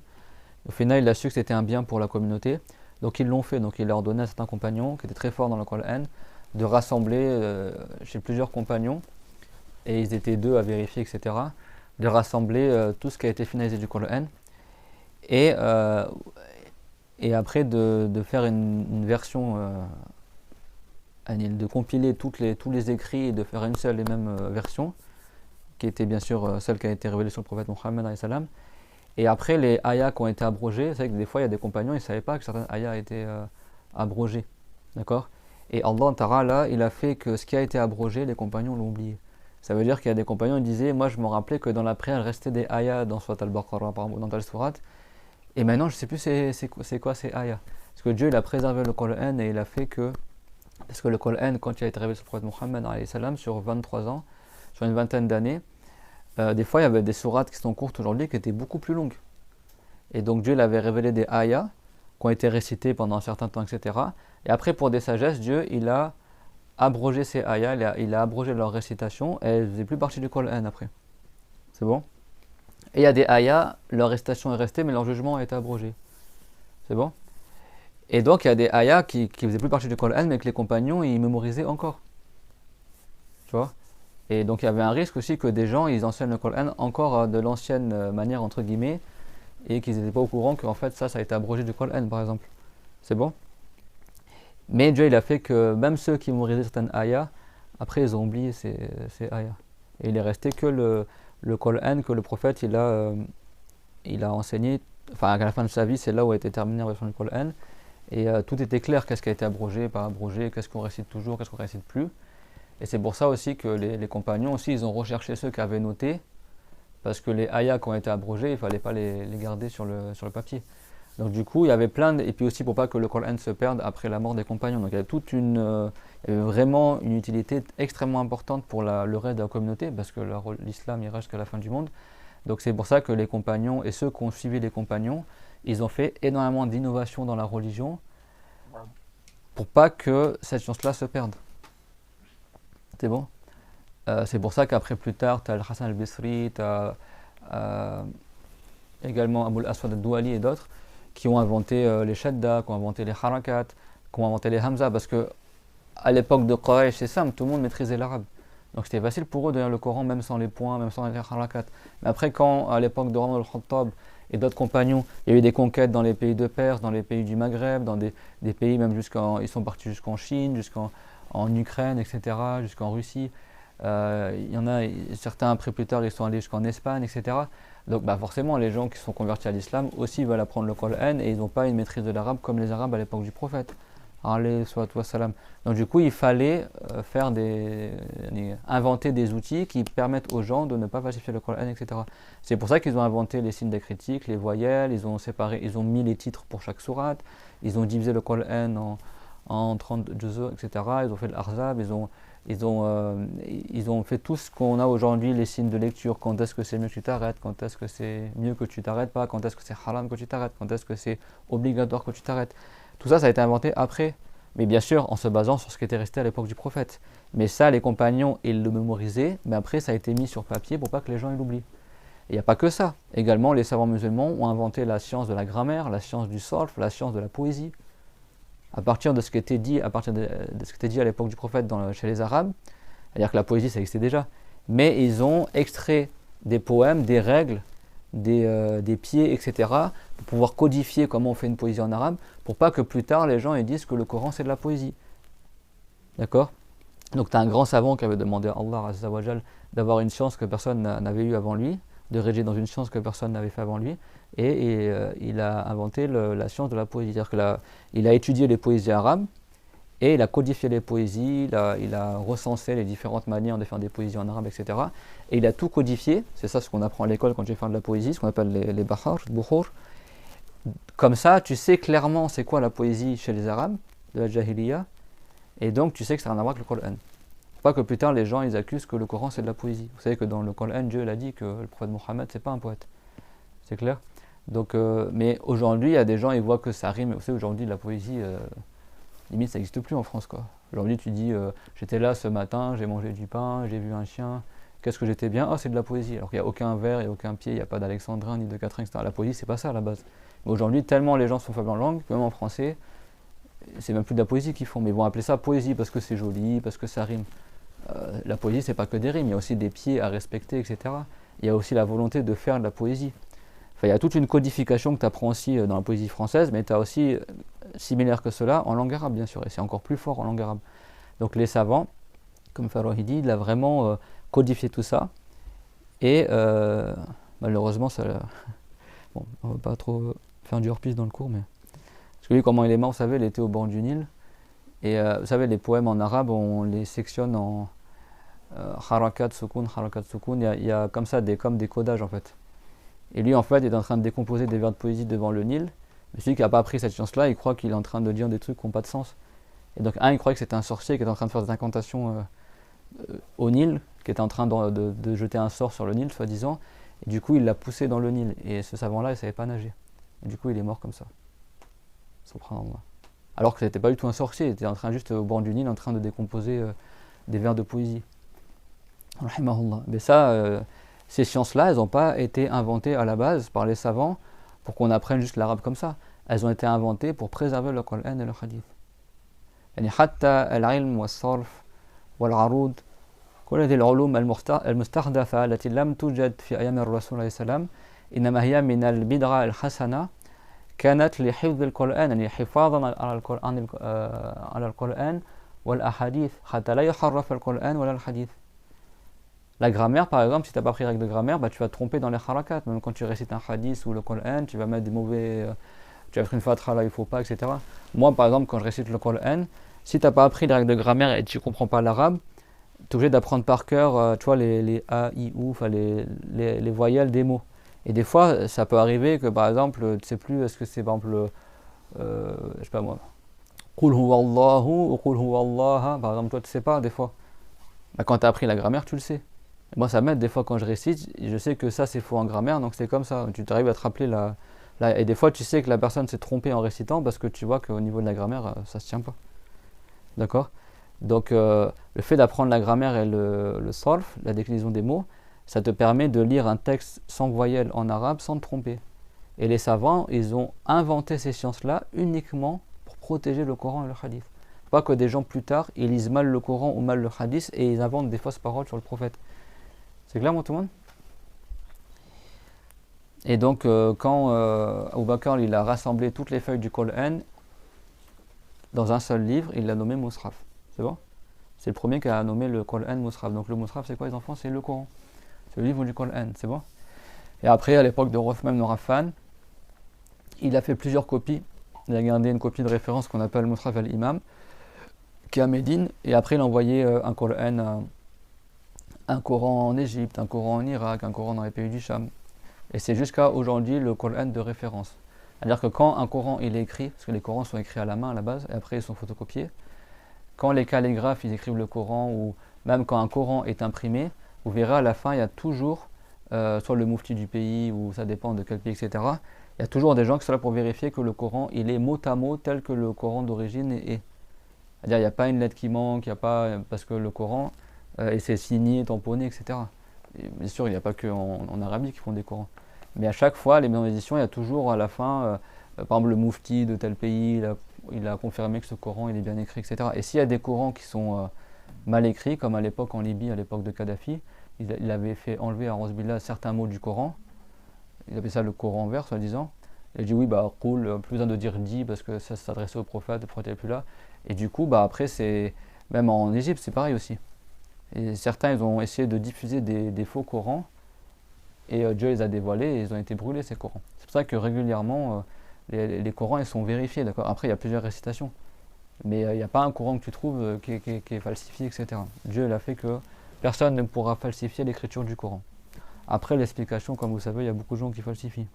Au final, il a su que c'était un bien pour la communauté. Donc, ils l'ont fait. Donc, il a ordonné à certains compagnons qui étaient très forts dans le Coran de rassembler chez plusieurs compagnons. Et ils étaient deux à vérifier, etc. De rassembler tout ce qui a été finalisé du Coran. Et, euh, et après de faire une version, de compiler tous les écrits et de faire une seule et même version, qui était bien sûr celle qui a été révélée sur le prophète Mohammed. Et après, les ayats qui ont été abrogés, c'est vrai que des fois, il y a des compagnons, ils ne savaient pas que certains ayats étaient abrogés. D'accord. Et Allah Ta'ala, il a fait que ce qui a été abrogé, les compagnons l'ont oublié. Ça veut dire qu'il y a des compagnons qui disaient, moi je me rappelais que dans la prière, il restait des ayats dans Surat al-Baqarah, dans Tal Surat. Et maintenant, je ne sais plus c'est quoi ces ayats. Parce que Dieu, il a préservé le Coran et il a fait que... Parce que le Coran, quand il a été révélé sur le prophète Mohammed, sur 23 ans, sur une vingtaine d'années, des fois, il y avait des sourates qui sont courtes aujourd'hui qui étaient beaucoup plus longues. Et donc, Dieu il avait révélé des ayats qui ont été récités pendant un certain temps, etc. Et après, pour des sagesses, Dieu, il a abrogé ces ayats, il a abrogé leur récitation et elles ne faisaient plus partie du Coran après. C'est bon? Et il y a des ayats, leur récitation est restée, mais leur jugement a été abrogé. C'est bon? Et donc, il y a des ayats qui faisaient plus partie du Coran, mais que les compagnons, ils mémorisaient encore. Tu vois? Et donc, il y avait un risque aussi que des gens, ils enseignent le Coran encore de l'ancienne manière, entre guillemets, et qu'ils n'étaient pas au courant qu'en fait, ça a été abrogé du Coran, par exemple. C'est bon? Mais Dieu, il a fait que même ceux qui mémorisaient certaines ayats, après, ils ont oublié ces ayats. Et il est resté que le Coran que le prophète, il a enseigné, enfin à la fin de sa vie, c'est là où a été terminée la version du Coran. Et tout était clair, qu'est-ce qui a été abrogé, pas abrogé, qu'est-ce qu'on récite toujours, qu'est-ce qu'on récite plus. Et c'est pour ça aussi que les compagnons aussi, ils ont recherché ceux qui avaient noté, parce que les ayats qui ont été abrogés, il ne fallait pas les garder sur le papier. Donc du coup, il y avait plein et puis aussi pour pas que le Coran se perde après la mort des compagnons. Donc il y avait il y avait vraiment une utilité extrêmement importante pour le reste de la communauté, parce que l'islam ira jusqu'à la fin du monde. Donc c'est pour ça que les compagnons et ceux qui ont suivi les compagnons, ils ont fait énormément d'innovations dans la religion pour pas que cette chance-là se perde. C'est bon. C'est pour ça qu'après plus tard, tu as Al-Hassan al-Bisri, tu as également Abul Aswad al-Douali et d'autres qui ont inventé les shadda, qui ont inventé les harakat, qui ont inventé les hamza, parce que à l'époque de Quraysh, c'est simple, tout le monde maîtrisait l'arabe. Donc c'était facile pour eux de lire le Coran, même sans les points, même sans les harakat. Mais après, quand à l'époque de Omar al-Khattab et d'autres compagnons, il y a eu des conquêtes dans les pays de Perse, dans les pays du Maghreb, dans des pays même ils sont partis jusqu'en Chine, jusqu'en Ukraine, etc., jusqu'en Russie. Il y en a certains après plus tard, ils sont allés jusqu'en Espagne, etc. Donc forcément, les gens qui sont convertis à l'islam aussi veulent apprendre le Coran et ils n'ont pas une maîtrise de l'arabe comme les Arabes à l'époque du prophète. Donc du coup, il fallait inventer des outils qui permettent aux gens de ne pas falsifier le Coran, etc. C'est pour ça qu'ils ont inventé les signes diacritiques, les voyelles, ils ont mis les titres pour chaque sourate, ils ont divisé le Coran en 30 juz'u, etc. Ils ont fait l'Ahzab, ils ont fait tout ce qu'on a aujourd'hui, les signes de lecture, quand est-ce que c'est mieux que tu t'arrêtes, quand est-ce que c'est mieux que tu t'arrêtes pas, quand est-ce que c'est haram que tu t'arrêtes, quand est-ce que c'est obligatoire que tu t'arrêtes. Tout ça, ça a été inventé après, mais bien sûr en se basant sur ce qui était resté à l'époque du prophète. Mais ça, les compagnons, ils le mémorisaient, mais après ça a été mis sur papier pour pas que les gens l'oublient. Il n'y a pas que ça. Également, les savants musulmans ont inventé la science de la grammaire, la science du sarf, la science de la poésie. À partir de ce qui était dit, à l'époque du prophète chez les Arabes, c'est-à-dire que la poésie ça existait déjà, mais ils ont extrait des poèmes, des règles, des pieds, etc., pour pouvoir codifier comment on fait une poésie en arabe, pour pas que plus tard les gens ils disent que le Coran c'est de la poésie. D'accord? Donc tu as un grand savant qui avait demandé à Allah Azza wa Jal d'avoir une science que personne n'avait eue avant lui, de rédiger dans une science que personne n'avait fait avant lui, et il a inventé la science de la poésie. C'est-à-dire qu'il a étudié les poésies arabes, Et il a codifié les poésies, il a recensé les différentes manières de faire des poésies en arabe, etc. Et il a tout codifié, c'est ça ce qu'on apprend à l'école quand tu fais de la poésie, ce qu'on appelle les bahar, bukhur. Comme ça, tu sais clairement c'est quoi la poésie chez les Arabes, de la Jahiliya, et donc tu sais que ça n'a rien à voir avec le Coran. Pas que plus tard les gens ils accusent que le Coran c'est de la poésie. Vous savez que dans le Coran, Dieu a dit que le prophète Mohammed c'est pas un poète. C'est clair. Donc, mais aujourd'hui, il y a des gens, ils voient que ça rime. Vous savez, aujourd'hui, la poésie, limite, ça n'existe plus en France, quoi. Aujourd'hui, tu dis, j'étais là ce matin, j'ai mangé du pain, j'ai vu un chien, qu'est-ce que j'étais bien? Oh, c'est de la poésie. Alors qu'il n'y a aucun vers, il n'y a aucun pied, il n'y a pas d'alexandrin ni de quatrain, etc. La poésie, c'est pas ça à la base. Mais aujourd'hui, tellement les gens sont faibles en langue, même en français, c'est même plus de la poésie qu'ils font. Mais ils vont appeler ça poésie parce que c'est joli, parce que ça rime. La poésie, c'est pas que des rimes, il y a aussi des pieds à respecter, etc. Il y a aussi la volonté de faire de la poésie. Enfin, il y a toute une codification que tu apprends aussi dans la poésie française, mais tu as aussi, similaire que cela, en langue arabe, bien sûr, et c'est encore plus fort en langue arabe. Donc les savants, comme Farahidi, il a vraiment codifié tout ça, et malheureusement, ça, bon, on ne va pas trop faire du hors-piste dans le cours, mais... Parce que lui, comment il est mort, vous savez, il était au bord du Nil, et vous savez, les poèmes en arabe, on les sectionne en harakat, sukun, il y a comme ça, comme des codages, en fait. Et lui, en fait, il est en train de décomposer des vers de poésie devant le Nil. Mais celui qui n'a pas appris cette science-là, il croit qu'il est en train de dire des trucs qui n'ont pas de sens. Et donc, il croyait que c'était un sorcier qui était en train de faire des incantations au Nil, qui était en train de jeter un sort sur le Nil, soi-disant. Et du coup, il l'a poussé dans le Nil. Et ce savant-là, il ne savait pas nager. Et du coup, il est mort comme ça. Subhanallah. Alors que ce n'était pas du tout un sorcier, il était en train, juste au bord du Nil, en train de décomposer des vers de poésie. Rahimahullah. Mais ça... ces sciences-là, elles n'ont pas été inventées à la base par les savants pour qu'on apprenne juste l'arabe comme ça. Elles ont été inventées pour préserver le Coran et le Hadith. يعني حتى العلم والصرف والعروض كل هذه العلوم المستحدثة التي لم توجد في أيام الرسول عليه السلام إنما هي من البدعة الحسنة كانت لحفظ القرآن يعني حفاظا على القرآن والأحاديث حتى لا يحرف القرآن ولا الحديث. La grammaire, par exemple, si tu n'as pas appris les règles de grammaire, bah, tu vas te tromper dans les harakats. Même quand tu récites un hadith ou le Coran, tu vas mettre des mauvais... tu vas faire une fatra là, il ne faut pas, etc. Moi, par exemple, quand je récite le Coran, si tu n'as pas appris les règles de grammaire et tu ne comprends pas l'arabe, tu es obligé d'apprendre par cœur tu vois, les A, I, U, les voyelles des mots. Et des fois, ça peut arriver que, par exemple, tu ne sais plus, est-ce que c'est, par exemple, je sais pas moi, Qul huwa Allahu ou Qul huwa Allah, par exemple, toi, tu ne sais pas, des fois. Bah, quand tu as appris la grammaire, tu le sais. Moi, ça m'aide des fois quand je récite, je sais que ça c'est faux en grammaire, donc c'est comme ça. Tu arrives à te rappeler et des fois tu sais que la personne s'est trompée en récitant parce que tu vois qu'au niveau de la grammaire, ça se tient pas. D'accord? Donc le fait d'apprendre la grammaire et le sarf, la déclinaison des mots, ça te permet de lire un texte sans voyelle en arabe sans te tromper. Et les savants, ils ont inventé ces sciences-là uniquement pour protéger le Coran et le hadith. Pas que des gens plus tard, ils lisent mal le Coran ou mal le hadith et ils inventent des fausses paroles sur le prophète. C'est clair, tout le monde? Et donc, quand Abu Bakr il a rassemblé toutes les feuilles du Coran dans un seul livre, il l'a nommé Mus'haf. C'est bon? C'est le premier qui a nommé le Coran Mus'haf. Donc, le Mus'haf, c'est quoi, les enfants? C'est le Coran. C'est le livre du Coran, c'est bon? Et après, à l'époque de Uthman ibn Affan, il a fait plusieurs copies. Il a gardé une copie de référence qu'on appelle Mus'haf al-Imam, qui est à Médine. Et après, il a envoyé un Coran en Égypte, un Coran en Irak, un Coran dans les pays du Cham. Et c'est jusqu'à aujourd'hui le Coran de référence. C'est-à-dire que quand un Coran il est écrit, parce que les Corans sont écrits à la main à la base, et après ils sont photocopiés, quand les calligraphes ils écrivent le Coran, ou même quand un Coran est imprimé, vous verrez à la fin il y a toujours, soit le mufti du pays, ou ça dépend de quel pays, etc. Il y a toujours des gens qui sont là pour vérifier que le Coran il est mot à mot tel que le Coran d'origine est. C'est-à-dire il n'y a pas une lettre qui manque, il n'y a pas, parce que le Coran, et c'est signé, tamponné, etc. Et bien sûr, il n'y a pas qu'en Arabie qui font des Corans. Mais à chaque fois, les maisons d'édition, il y a toujours à la fin, par exemple, le moufti de tel pays, il a confirmé que ce Coran il est bien écrit, etc. Et s'il y a des Corans qui sont mal écrits, comme à l'époque en Libye, à l'époque de Kadhafi, il avait fait enlever à Rosbillah certains mots du Coran. Il appelait ça le Coran vert, soi-disant. Il a dit oui, bah, cool, plus besoin de dire dit, parce que ça s'adressait au prophète, le prophète n'est plus là. Et du coup, bah, après, même en Égypte, c'est pareil aussi. Et certains, ils ont essayé de diffuser des faux Corans, et Dieu les a dévoilés, et ils ont été brûlés, ces Corans. C'est pour ça que régulièrement, les Corans, ils sont vérifiés, d'accord. Après, il y a plusieurs récitations. Mais il n'y a pas un Coran que tu trouves qui est falsifié, etc. Dieu il a fait que personne ne pourra falsifier l'écriture du Coran. Après l'explication, comme vous savez, il y a beaucoup de gens qui falsifient.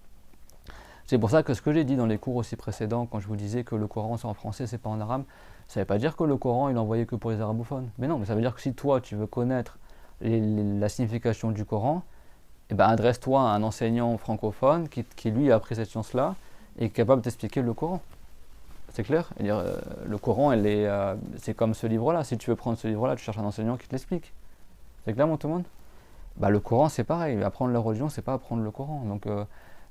C'est pour ça que ce que j'ai dit dans les cours aussi précédents, quand je vous disais que le Coran c'est en français, c'est pas en arabe, ça ne veut pas dire que le Coran il est envoyé que pour les arabophones. Mais non, mais ça veut dire que si toi tu veux connaître la signification du Coran, eh ben, adresse-toi à un enseignant francophone qui lui a appris cette science-là et est capable de t'expliquer le Coran. C'est clair? Le Coran, c'est comme ce livre-là. Si tu veux prendre ce livre-là, tu cherches un enseignant qui te l'explique. C'est clair, tout le monde? Bah, le Coran, c'est pareil. Apprendre la religion, c'est pas apprendre le Coran. Donc,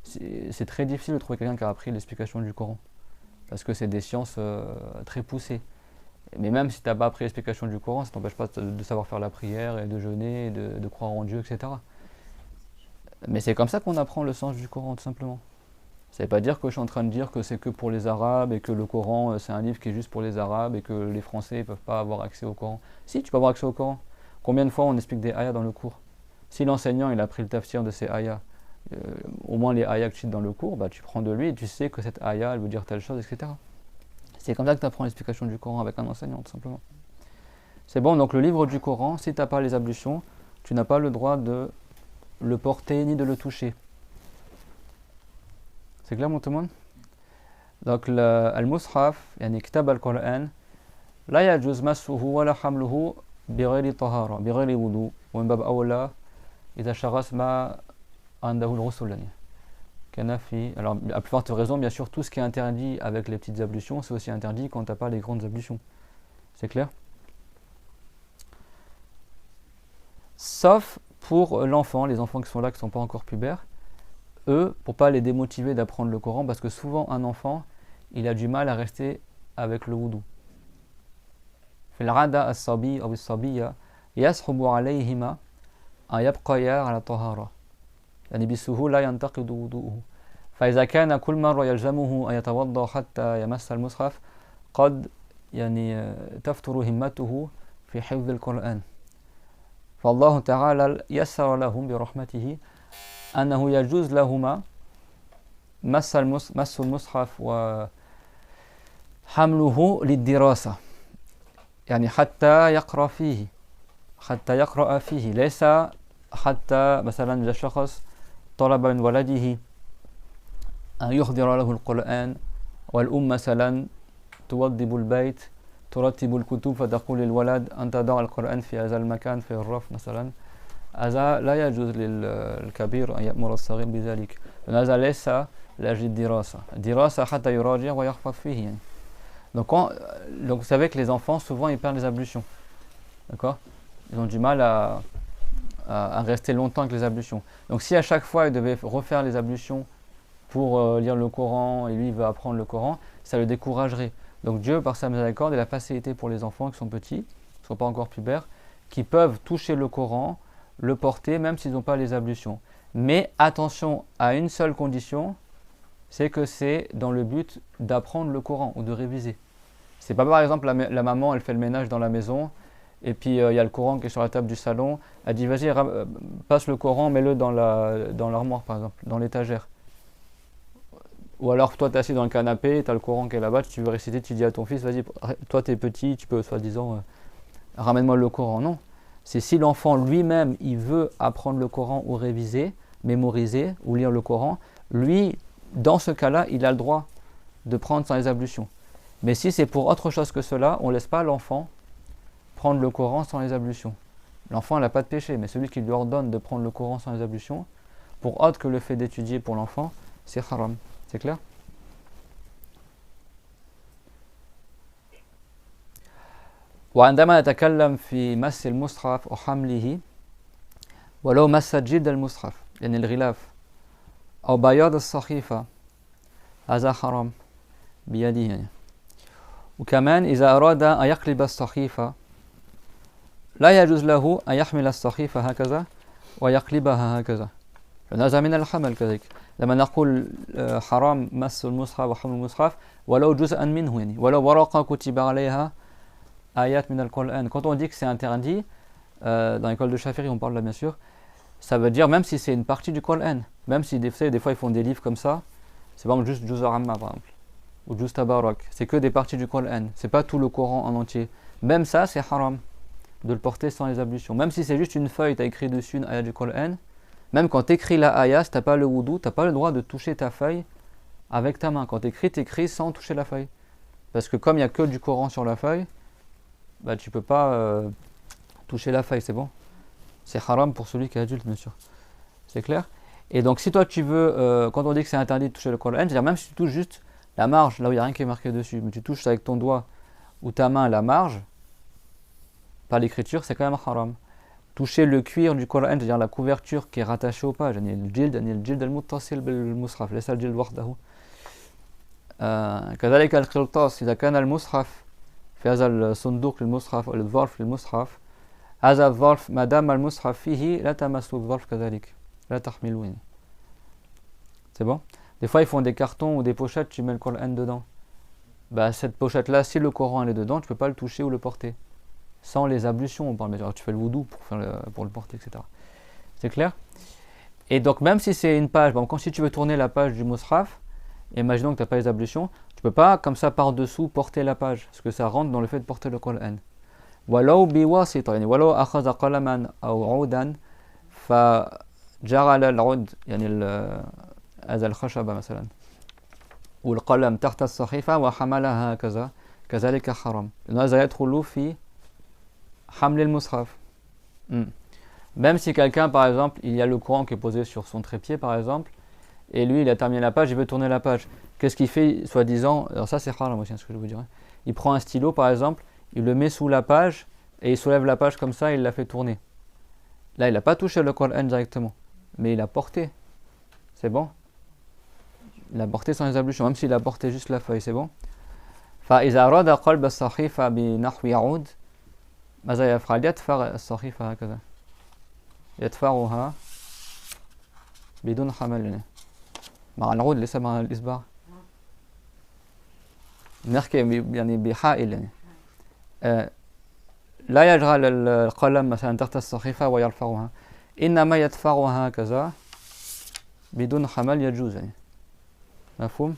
c'est très difficile de trouver quelqu'un qui a appris l'explication du Coran. Parce que c'est des sciences très poussées. Mais même si tu n'as pas appris l'explication du Coran, ça ne t'empêche pas de savoir faire la prière et de jeûner, de croire en Dieu, etc. Mais c'est comme ça qu'on apprend le sens du Coran, tout simplement. Ça ne veut pas dire que je suis en train de dire que c'est que pour les Arabes et que le Coran, c'est un livre qui est juste pour les Arabes et que les Français ne peuvent pas avoir accès au Coran. Si, tu peux avoir accès au Coran. Combien de fois on explique des ayats dans le cours? Si l'enseignant il a pris le tafsir de ces ayats, au moins les ayats que tu cites dans le cours, bah, tu prends de lui et tu sais que cette ayah elle veut dire telle chose, etc. C'est comme ça que tu apprends l'explication du Coran avec un enseignant, tout simplement. C'est bon, donc le livre du Coran, si tu n'as pas les ablutions, tu n'as pas le droit de le porter ni de le toucher. C'est clair, tout le monde? Donc, al-Mushaf, yani kitab al-Qur'an, la yajuz massuhu wa la hamluhu bighayri tahara, bighayri wudu, wa min bab awla, idha shaghas ma andahu al-ghusl. Alors, à plus forte raison, bien sûr, tout ce qui est interdit avec les petites ablutions, c'est aussi interdit quand tu n'as pas les grandes ablutions. C'est clair? Sauf pour l'enfant, les enfants qui sont là, qui ne sont pas encore pubères, eux, pour ne pas les démotiver d'apprendre le Coran, parce que souvent, un enfant, il a du mal à rester avec le wudu. في العادة الصبي أو الصبية يصعب عليهما أن يبقيا على طهارة يعني بسهولة ينتقد وضوءه فإذا كان كل مرة يلزمه أن يتوضأ حتى يمس المصحف قد يعني تفتر همته في حفظ القرآن فالله تعالى يسر لهم برحمته أنه يجوز لهما مس المصحف وحمله للدراسة يعني حتى يقرأ فيه ليس حتى مثلا إذا شخص طلب من ولده أن يحضر له القرآن والأم مثلا توضب البيت ترتب الكتب فتقول للولد أنت ضع القرآن في هذا المكان في الرف مثلا هذا لا يجوز للكبير أن يأمر الصغير بذلك هذا ليس لأجل الدراسة حتى يراجع ويحفظ فيه يعني. Donc vous savez que les enfants souvent ils perdent les ablutions, d'accord? Ils ont du mal à rester longtemps avec les ablutions. Donc si à chaque fois il devait refaire les ablutions pour lire le Coran et lui il veut apprendre le Coran, ça le découragerait. Donc Dieu par sa miséricorde et la facilité pour les enfants qui sont petits, qui ne sont pas encore pubères, qui peuvent toucher le Coran, le porter même s'ils n'ont pas les ablutions. Mais attention à une seule condition, c'est que c'est dans le but d'apprendre le Coran ou de réviser. C'est pas par exemple la maman elle fait le ménage dans la maison et puis il y a le Coran qui est sur la table du salon, elle dit vas-y passe le Coran, mets-le dans l'armoire par exemple, dans l'étagère. Ou alors toi tu es assis dans le canapé, tu as le Coran qui est là-bas, tu veux réciter, tu dis à ton fils vas-y, toi tu es petit, tu peux soi-disant ramène-moi le Coran. Non, c'est si l'enfant lui-même il veut apprendre le Coran ou réviser, mémoriser ou lire le Coran, lui dans ce cas-là il a le droit de prendre sans les ablutions. Mais si c'est pour autre chose que cela, on ne laisse pas l'enfant prendre le Coran sans les ablutions. L'enfant n'a pas de péché, mais celui qui lui ordonne de prendre le Coran sans les ablutions, pour autre que le fait d'étudier pour l'enfant, c'est haram. C'est clair? وعندما نتكلم في مس المصحف وحمله ولو مس جلد المصحف يعني الغلاف أو بياض الصحيفة هذا حرام بيده يعني. وكمان إذا أراد أن يقلب الصحيفة لا يجوز له أن يحمل الصحيفة هكذا ويقلبها هكذا هذا من الحمل كذلك لما نقول حرام مس المصحف وحمل المصحف ولو جزءا منه يعني ولو ورقة كتب عليها آيات من القرآن. Quand on dit que c'est interdit, dans l'école de Shafiri on parle là bien sûr, ça veut dire même si c'est une partie du Coran, même si des fois ils font des livres comme ça, c'est pas juste Juz Amma par exemple. ou Juz Tabarak, c'est que des parties du Coran, c'est pas tout le Coran en entier. Même ça, c'est haram de le porter sans les ablutions. Même si c'est juste une feuille, tu as écrit dessus une ayah du Coran, même quand tu écris la ayah, si tu n'as pas le wudu, tu n'as pas le droit de toucher ta feuille avec ta main. Quand tu écris sans toucher la feuille. Parce que comme il n'y a que du Coran sur la feuille, bah, tu ne peux pas toucher la feuille, c'est bon. C'est haram pour celui qui est adulte, bien sûr. C'est clair? Et donc si toi tu veux, quand on dit que c'est interdit de toucher le Coran, c'est-à-dire même si tu touches juste la marge, là où il n'y a rien qui est marqué dessus, mais tu touches avec ton doigt ou ta main la marge, par l'écriture, c'est quand même haram. Toucher le cuir du Coran, c'est-à-dire la couverture qui est rattachée aux pages, le jild al-muttasil bil-mushaf, laysa al-jild wahdahu. كذلك القرطاس إذا كان المصحف في هذا الصندوق للمصحف أو الظرف للمصحف هذا الظرف ما دام المصحف فيه لا تمس الظرف كذلك لا تحملوه. C'est bon? Des fois ils font des cartons ou des pochettes, tu mets le Coran dedans. Bah, cette pochette là, si le Coran est dedans, tu peux pas le toucher ou le porter. Sans les ablutions, on parle, mais tu fais le wudu pour le porter, etc. C'est clair? Et donc même si c'est une page, bon, quand si tu veux tourner la page du mushaf, imaginons que tu n'as pas les ablutions, tu peux pas comme ça par-dessous porter la page, parce que ça rentre dans le fait de porter le Coran. ولو بواسطة يعني ولو أخذ قلما أو عودا فجعل العود يعني هذا الخشبة مثلا والقلم تحت الصحيفة وحملها هكذا كذلك حرام لأن هذا يدخل في حمل المصحف. Même si quelqu'un par exemple il y a le Coran qui est posé sur son trépied par exemple et lui il a terminé la page, il veut tourner la page, qu'est-ce qu'il fait soi-disant? Alors ça c'est haram aussi, ce que je vous dirais. Il prend un stylo par exemple, il le met sous la page et il soulève la page comme ça et il la fait tourner. Là il n'a pas touché le Coran directement, mais il a porté, c'est bon? Il a porté sans les ablutions, même s'il a porté juste la feuille, c'est bon? فإذا أراد قلب الصحيفة بنحو يعود ماذا يفعل؟ يدفع الصحيفة هكذا يدفعها بدون حمل مع العود ليس مع الإصبع نحكي يعني بحائل يعني لا يجعل القلم مثلا تحت الصحيفة ويرفعها إنما يدفعها هكذا بدون حمل يجوز يعني مفهوم؟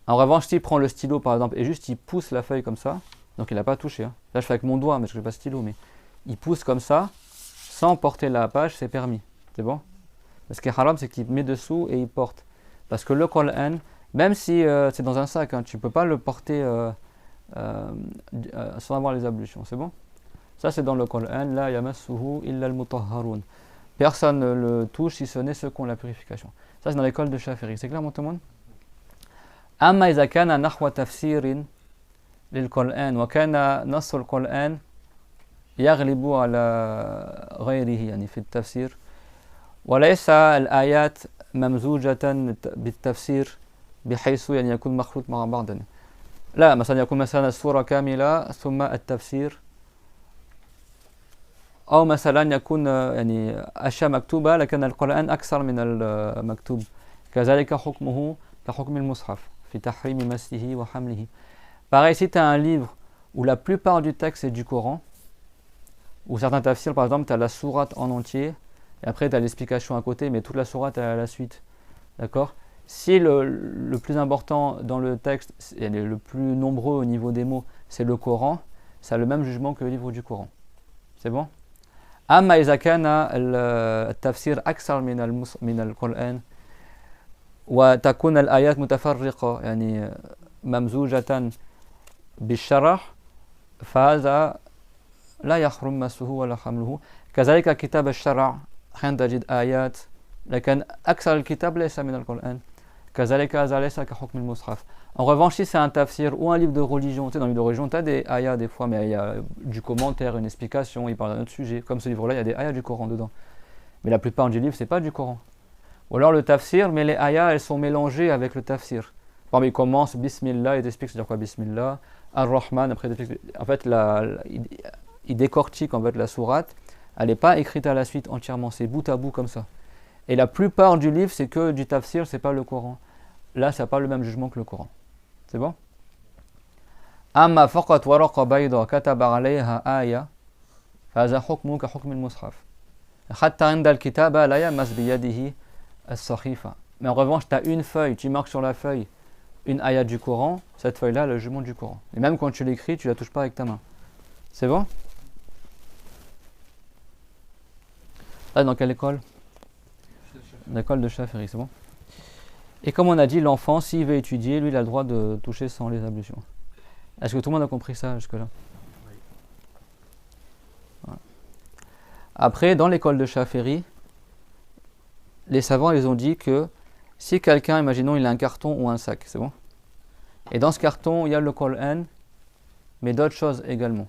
En revanche, s'il prend le stylo par exemple et juste il pousse la feuille comme ça, donc il n'a pas touché, hein. Là je fais avec mon doigt mais je n'ai pas de stylo, mais il pousse comme ça sans porter la page, c'est permis, c'est bon? Ce qui est haram, c'est qu'il met dessous et il porte. Parce que le Coran, même si c'est dans un sac, hein, tu ne peux pas le porter sans avoir les ablutions, c'est bon? Ça c'est dans le Coran, la yamassuhu illa al-mutahharun. Personne ne le touche si ce n'est ceux qui ont la purification. Ça c'est dans l'école de Shafi'i, c'est clair mon tout le monde? أما إذا كان نحو تفسير للقرآن وكان نص القرآن يغلب على غيره يعني في التفسير وليس الآيات ممزوجة بالتفسير بحيث يعني يكون مخلوط مع بعض يعني. لا مثلا يكون مثلا السورة كاملة ثم التفسير أو مثلا يكون يعني أشياء مكتوبة لكن القرآن أكثر من المكتوب كذلك حكمه كحكم المصحف في تحريم مسه وحمله. Pareil, si tu as un livre où la plupart du texte est du Coran, ou certains tafsirs, par exemple, tu as la sourate en entier, et après tu as l'explication à côté, mais toute la sourate est à la suite. D'accord? Si le plus important dans le texte, et le plus nombreux au niveau des mots, c'est le Coran, ça a le même jugement que le livre du Coran. C'est bon? أما إذا كان التفسير أكثر من القرآن وتكون الآيات متفرقة يعني ممزوجة بالشرح فهذا لا يحرم مسه ولا حمله كذلك كتاب الشرع حين تجد آيات لكن أكثر الكتاب ليس من القرآن كذلك هذا ليس كحكم المصحف. En revanche, si c'est un tafsir ou un livre de religion, tu sais, dans le livre de religion, tu as des ayats des fois, mais il y a du commentaire, une explication, il parle d'un autre sujet. Comme ce livre-là, il y a des ayats du Coran dedans. Mais la plupart du livre, c'est pas du Coran. Ou alors le tafsir, mais les ayats, elles sont mélangées avec le tafsir. Par exemple, il commence Bismillah, il t'explique c'est-à-dire quoi Bismillah, Ar-Rahman, après en fait, il décortique en fait la sourate, elle n'est pas écrite à la suite entièrement, c'est bout à bout comme ça. Et la plupart du livre, c'est que du tafsir, c'est pas le Coran. Là, ça n'a pas le même jugement que le Coran. C'est bon? أما فقط ورقة بيضاء كتب عليها آية فهذا حكمه كحكم المصحف حتى عند الكتابة لا يمس بيده الصحيفة. Mais en revanche, tu as une feuille, tu marques sur la feuille une ayat du Coran, cette feuille-là, le jugement du Coran. Et même quand tu l'écris, tu la touches pas avec ta main. C'est bon? Là, dans quelle école? L'école de Shafi'i, c'est bon? Et comme on a dit, l'enfant, s'il veut étudier, lui, il a le droit de toucher sans les ablutions. Est-ce que tout le monde a compris ça jusque-là? Oui. Voilà. Après, dans l'école de Shafi'i, les savants, ils ont dit que si quelqu'un, imaginons, il a un carton ou un sac, c'est bon? Et dans ce carton, il y a le Coran, mais d'autres choses également.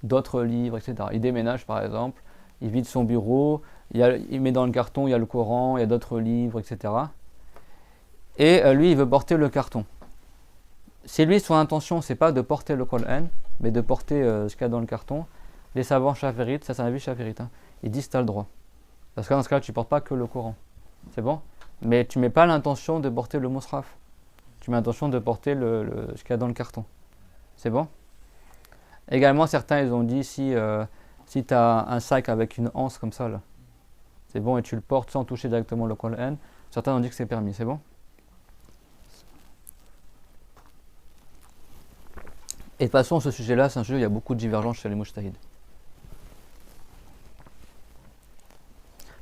D'autres livres, etc. Il déménage, par exemple, il vide son bureau, il met dans le carton, il y a le Coran, il y a d'autres livres, etc. Et lui, il veut porter le carton. Si lui, son intention, c'est pas de porter le Coran, mais de porter ce qu'il y a dans le carton, les savants chaférites, ça c'est un avis chaférite, hein, ils disent tu as le droit. Parce que dans ce cas-là, tu ne portes pas que le Coran. C'est bon? Mais tu ne mets pas l'intention de porter le mushraf. Tu mets l'intention de porter ce qu'il y a dans le carton. C'est bon? Également, certains, ils ont dit si tu as un sac avec une anse comme ça, là, c'est bon, et tu le portes sans toucher directement le Coran, certains ont dit que c'est permis. C'est bon? Et de toute façon, ce sujet-là, c'est un sujet où il y a beaucoup de divergences chez les mujtahid.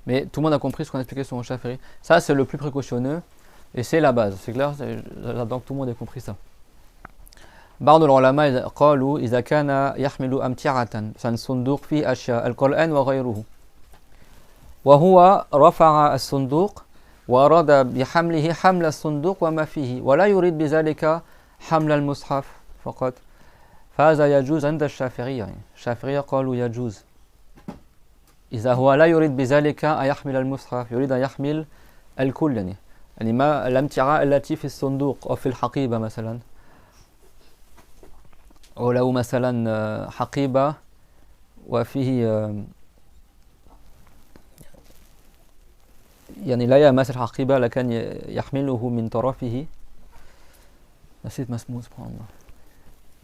Mais tout le monde a compris ce qu'on a expliqué sur le Shafi'i. Ça, c'est le plus précautionneux et c'est la base. C'est clair? J'attends que tout le monde ait compris ça. بعض العلماء قالوا إذا كان يحمل أمتعة فالصندوق فيه أشياء القرآن وغيره وهو رفع الصندوق وأراد بحمله حمل الصندوق وما فيه ولا يريد بذلك حمل المصحف فقط فهذا يجوز عند الشافعية. الشافعية قالوا يجوز إذا هو لا يريد بذلك أن يحمل المصحف يريد أن يحمل الكل يعني ما الأمتعة التي في الصندوق أو في الحقيبة مثلا أو لو مثلا حقيبة وفيه يعني لا يمس الحقيبة لكن يحمله من طرفه نسيت ما اسمه سبحان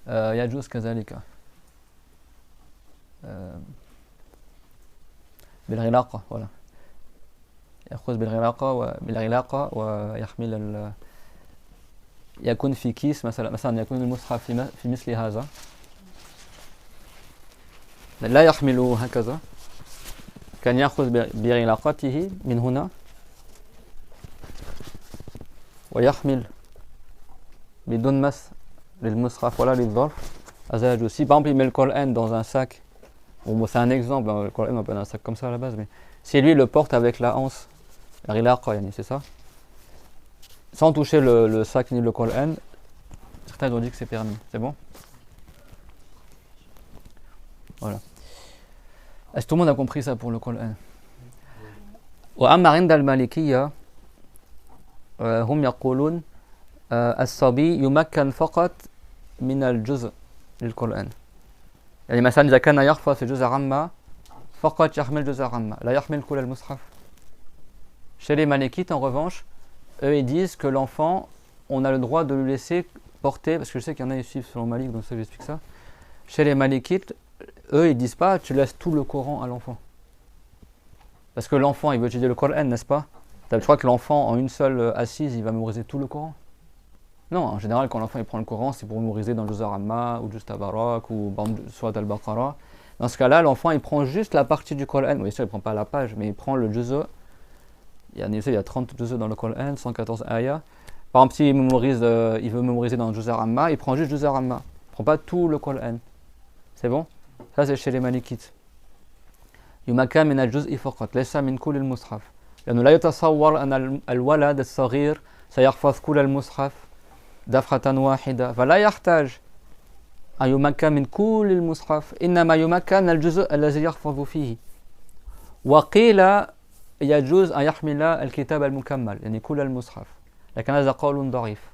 الله يجوز كذلك بالغلاقة ولا يأخذ بالغلاقة ويحمل يكون في كيس مثلا يكون المصحف في مثل هذا لا يحمله هكذا كان يأخذ بغلاقته من هنا ويحمل بدون مس للمصحف ولا للظرف هذا يجوز. Si par exemple il met le Coran dans un sac, bon c'est un exemple, le Coran on peut un sac comme ça à la base, mais si lui le porte avec la anse, la ghilaqa, c'est ça, sans toucher le sac ni le Coran, certains ont dit que c'est permis. C'est bon? Voilà. Est-ce que tout le monde a compris ça pour le Coran? وأما عند المالكية هم يقولون الصبي يمكن فقط من الجزء للقرآن. يعني مثلا إذا كان يحفظ في جزء عامة فقط يحمل جزء عامة لا يحمل كل المصحف. Chez les Malikites en revanche, eux ils disent que l'enfant, on a le droit de lui laisser porter, parce que je sais qu'il y en a qui suivent selon Malik, donc ça j'explique ça. Chez les Malikites, eux ils disent pas tu laisses tout le Coran à l'enfant. Parce que l'enfant il veut étudier le Coran, n'est-ce pas? Tu crois que l'enfant en une seule assise il va mémoriser tout le Coran? Non, en général quand l'enfant il prend le Coran c'est pour mémoriser dans le Juz Amma ou Juz Tabarak ou Surat al-Baqarah. Dans ce cas-là l'enfant il prend juste la partie du Coran, oui sûr il prend pas la page mais il prend le Juz. Il y a 30 Juz dans le Coran, 114 ayats. Par exemple, s'il il veut mémoriser dans le Juz Amma, il prend juste Juz Amma. Il ne prend pas tout le Coran. C'est bon? Ça, c'est chez les Malikites. يمكن من الجزء فقط ليس من كل المصحف لأنه لا يتصور أن الولد الصغير سيحفظ كل المصحف دفعة واحدة فلا يحتاج أن يمكن من كل المصحف إنما يمكن الجزء الذي يحفظ فيه وقيل يجوز أن يحمل الكتاب المكمل يعني كل المصحف لكن هذا قول ضعيف.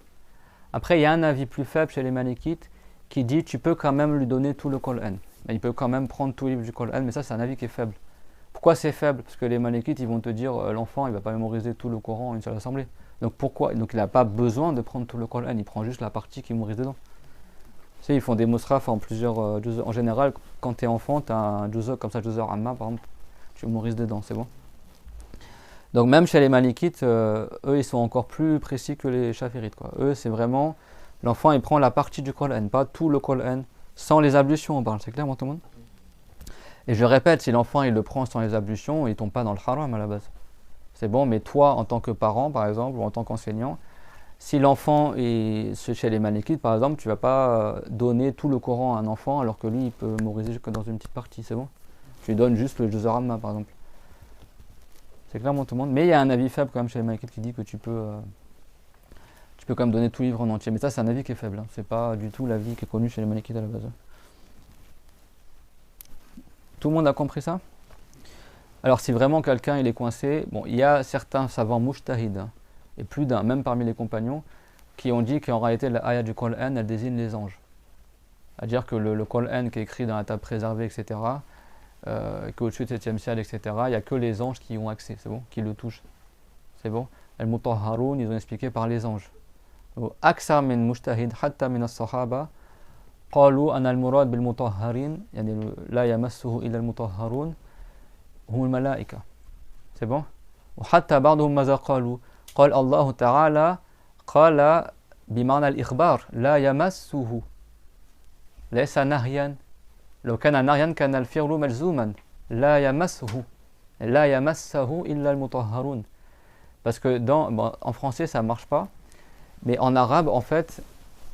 Après il y a un avis plus faible chez les Malikites qui dit tu peux quand même lui donner tout le Coran. Il peut quand même prendre tout le livre du Coran, mais ça c'est un avis qui est faible. Pourquoi c'est faible? Parce que les Malikites ils vont te dire l'enfant il va pas mémoriser tout le Coran en une seule assemblée. Donc pourquoi? Donc il n'a pas besoin de prendre tout le Coran, il prend juste la partie qui mémorise dedans. Tu sais, ils font des musraf en plusieurs juz's. En général, quand tu es enfant, tu as un juz comme ça, juz amma par exemple, tu mémorises dedans, c'est bon. Donc même chez les Malikites, eux ils sont encore plus précis que les Chafirites, quoi. Eux c'est vraiment, l'enfant il prend la partie du Qur'an, pas tout le Qur'an, sans les ablutions on parle, c'est clair tout le monde? Et je répète, si l'enfant il le prend sans les ablutions, il tombe pas dans le haram à la base. C'est bon, mais toi en tant que parent par exemple, ou en tant qu'enseignant, si l'enfant est chez les Malikites par exemple, tu vas pas donner tout le Coran à un enfant alors que lui il peut mémoriser que dans une petite partie, c'est bon? Tu lui donnes juste le Juz al-Rahma par exemple. C'est clairement tout le monde. Mais il y a un avis faible quand même chez les Malikites qui dit que tu peux quand même donner tout le livre en entier. Mais ça, c'est un avis qui est faible. Hein. C'est pas du tout l'avis qui est connu chez les Malikites à la base. Tout le monde a compris ça? Alors, si vraiment quelqu'un il est coincé, bon, il y a certains savants mujtahid, hein, et plus d'un, même parmi les compagnons, qui ont dit qu'en réalité, la ayah du Qur'an, elle désigne les anges. C'est-à-dire que le Qur'an qui est écrit dans la table préservée, etc., qu'au-dessus du 7e ciel, etc., il n'y a que les anges qui y ont accès, c'est bon, qui le touchent. C'est bon. Al-Mutahharun, ils ont expliqué par les anges. Aksar min mujtahid hatta min as-sahaba qalu an al-murad bil mutahharin yani la yamassuhu illa al-mutahharun hum al-malaika. C'est bon. وحتى بعضهم ماذا قالوا قال الله تعالى قال بمعنى الإخبار لا يمسه ليس نهيا لو كان نهيا كان الفعل مجزوما لا يمسه إلا المطهرون. Parce que en français ça marche pas, mais en arabe en fait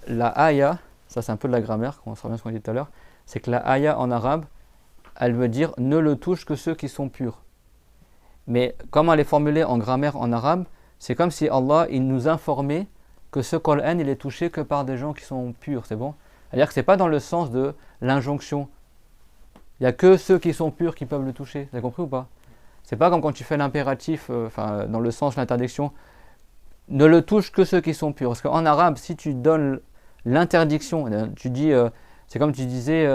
la aya, ça c'est un peu de la grammaire, on se revient à ce qu'on a dit tout à l'heure, c'est que la aya en arabe elle veut dire ne le touche que ceux qui sont purs. Mais comme elle est formulée en grammaire en arabe, c'est comme si Allah il nous informait que ce Qur'an il est touché que par des gens qui sont purs, c'est bon? C'est-à-dire que c'est pas dans le sens de l'injonction. Il n'y a que ceux qui sont purs qui peuvent le toucher, vous avez compris ou pas? C'est pas comme quand tu fais l'impératif, dans le sens de l'interdiction, ne le touche que ceux qui sont purs. Parce qu'en arabe, si tu donnes l'interdiction, tu dis, c'est comme tu disais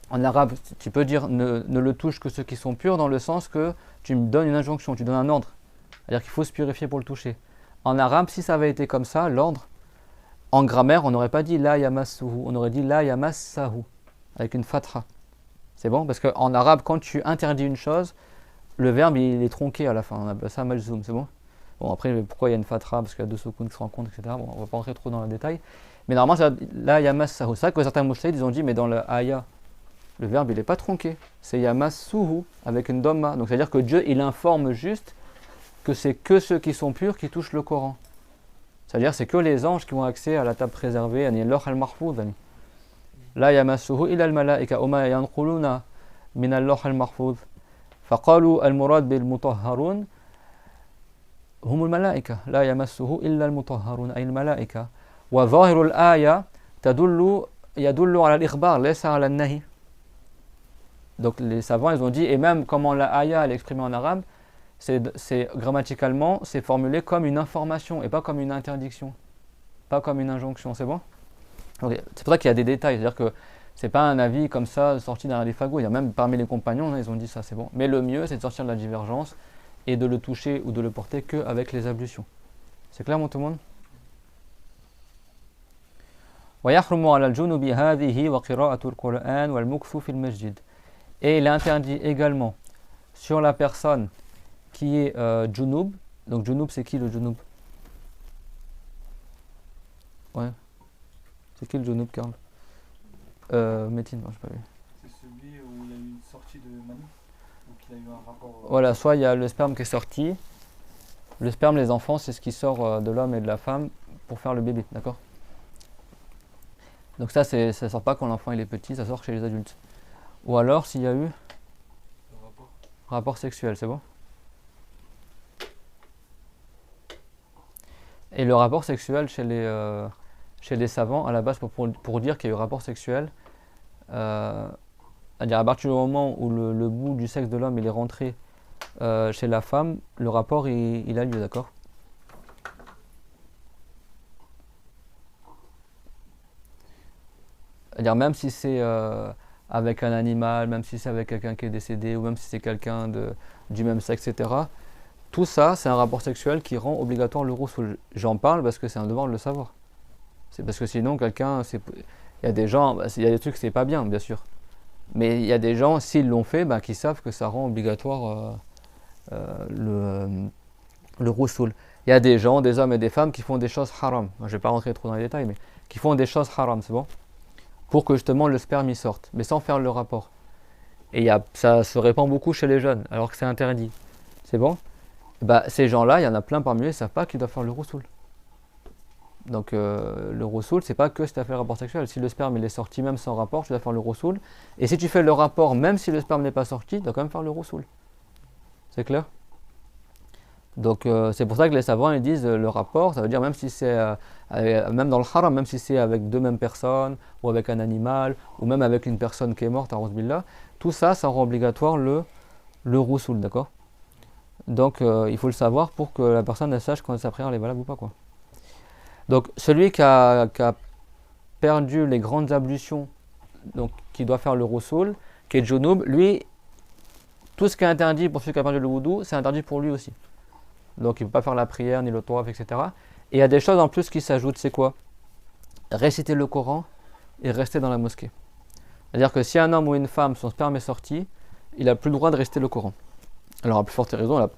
en arabe, tu peux dire ne le touche que ceux qui sont purs dans le sens que tu me donnes une injonction, tu donnes un ordre. C'est-à-dire qu'il faut se purifier pour le toucher. En arabe, si ça avait été comme ça, l'ordre, en grammaire, on n'aurait pas dit la yamassuhu, on aurait dit la yamassahu, avec une fatha. C'est bon? Parce qu'en arabe, quand tu interdis une chose, le verbe il est tronqué à la fin, on appelle ça malzoum, c'est bon? Bon, après, pourquoi il y a une fatha? Parce qu'il y a deux soukoun qui se rencontrent, etc. Bon, on va pas rentrer trop dans le détail. Mais normalement, c'est la yamassahu. C'est vrai que certains mujtahid, ils ont dit, mais dans le aya, le verbe il n'est pas tronqué, c'est yamassuhu avec une dhamma. Donc c'est-à-dire que Dieu il informe juste que c'est que ceux qui sont purs qui touchent le Coran. C'est-à-dire c'est que les anges qui ont accès à la table préservée, yani al-lawh al-mahfouz. La yamassuhu illa al-malaika wa ma yanquluna min al-lawh al-mahfouz. فقالوا المراد بالمطهرون هم الملائكة لا يمسه إلا المطهرون أي الملائكة وظاهر الآية يدل على الإخبار ليس على النهي. Donc les savants ils ont dit, et même comment la aya elle est exprimée en arabe, c'est grammaticalement c'est formulé comme une information et pas comme une interdiction, pas comme une injonction, c'est bon? Okay. C'est pour ça qu'il y a des détails, c'est-à-dire que c'est pas un avis comme ça sorti derrière les fagots, il y a même parmi les compagnons, ils ont dit ça, c'est bon. Mais le mieux c'est de sortir de la divergence et de le toucher ou de le porter qu'avec les ablutions. C'est clair tout le monde? ويحرم على الجنوب هذه وقراءة القرآن والمكث في المسجد. Et il est interdit également sur la personne qui est junub. Donc junub c'est qui le junub? Ouais. C'est qui le junub, Karl? Métine, non, je sais pas vu. C'est celui où il y a eu une sortie de mani, donc il a eu un rapport. Voilà, soit il y a le sperme qui est sorti. Le sperme, les enfants, c'est ce qui sort de l'homme et de la femme pour faire le bébé, d'accord? Donc ça sort pas quand l'enfant il est petit, ça sort chez les adultes. Ou alors s'il y a eu rapport sexuel, c'est bon? Et le rapport sexuel chez les savants, à la base, pour dire qu'il y a eu rapport sexuel, c'est-à-dire à partir du moment où le bout du sexe de l'homme il est rentré chez la femme, le rapport il a lieu, d'accord? C'est-à-dire même si c'est avec un animal, même si c'est avec quelqu'un qui est décédé, ou même si c'est quelqu'un du même sexe, etc. Tout ça, c'est un rapport sexuel qui rend obligatoire le ghusl. J'en parle parce que c'est un devoir de le savoir. C'est parce que sinon, quelqu'un, il y a des gens, il y a des trucs c'est pas bien, bien sûr. Mais il y a des gens, s'ils l'ont fait, qui savent que ça rend obligatoire le roussoul. Il y a des gens, des hommes et des femmes qui font des choses haram. Je ne vais pas rentrer trop dans les détails, mais qui font des choses haram, c'est bon? Pour que justement le sperme y sorte, mais sans faire le rapport. Et ça se répand beaucoup chez les jeunes, alors que c'est interdit. C'est bon? Bah, ces gens-là, il y en a plein parmi eux, ils ne savent pas qu'ils doivent faire le roussoul. Donc le roussoul, c'est pas que si tu as fait le rapport sexuel. Si le sperme il est sorti même sans rapport, tu dois faire le roussoul. Et si tu fais le rapport même si le sperme n'est pas sorti, tu dois quand même faire le roussoul. C'est clair? Donc c'est pour ça que les savants ils disent le rapport, ça veut dire même si c'est même dans le haram, même si c'est avec deux mêmes personnes, ou avec un animal, ou même avec une personne qui est morte, a'ouz billah, tout ça, ça rend obligatoire le roussoul, d'accord? Donc il faut le savoir pour que la personne elle sache quand sa prière est valable ou pas, quoi. Donc celui qui a perdu les grandes ablutions, donc qui doit faire le roussoul, qui est junub, lui, tout ce qui est interdit pour celui qui a perdu le wudu, c'est interdit pour lui aussi. Donc il ne peut pas faire la prière, ni le tawaf, etc. Et il y a des choses en plus qui s'ajoutent, c'est quoi? Réciter le Coran et rester dans la mosquée. C'est-à-dire que si un homme ou une femme, son sperme est sorti, il n'a plus le droit de réciter le Coran. Alors à plus forte raison, il n'a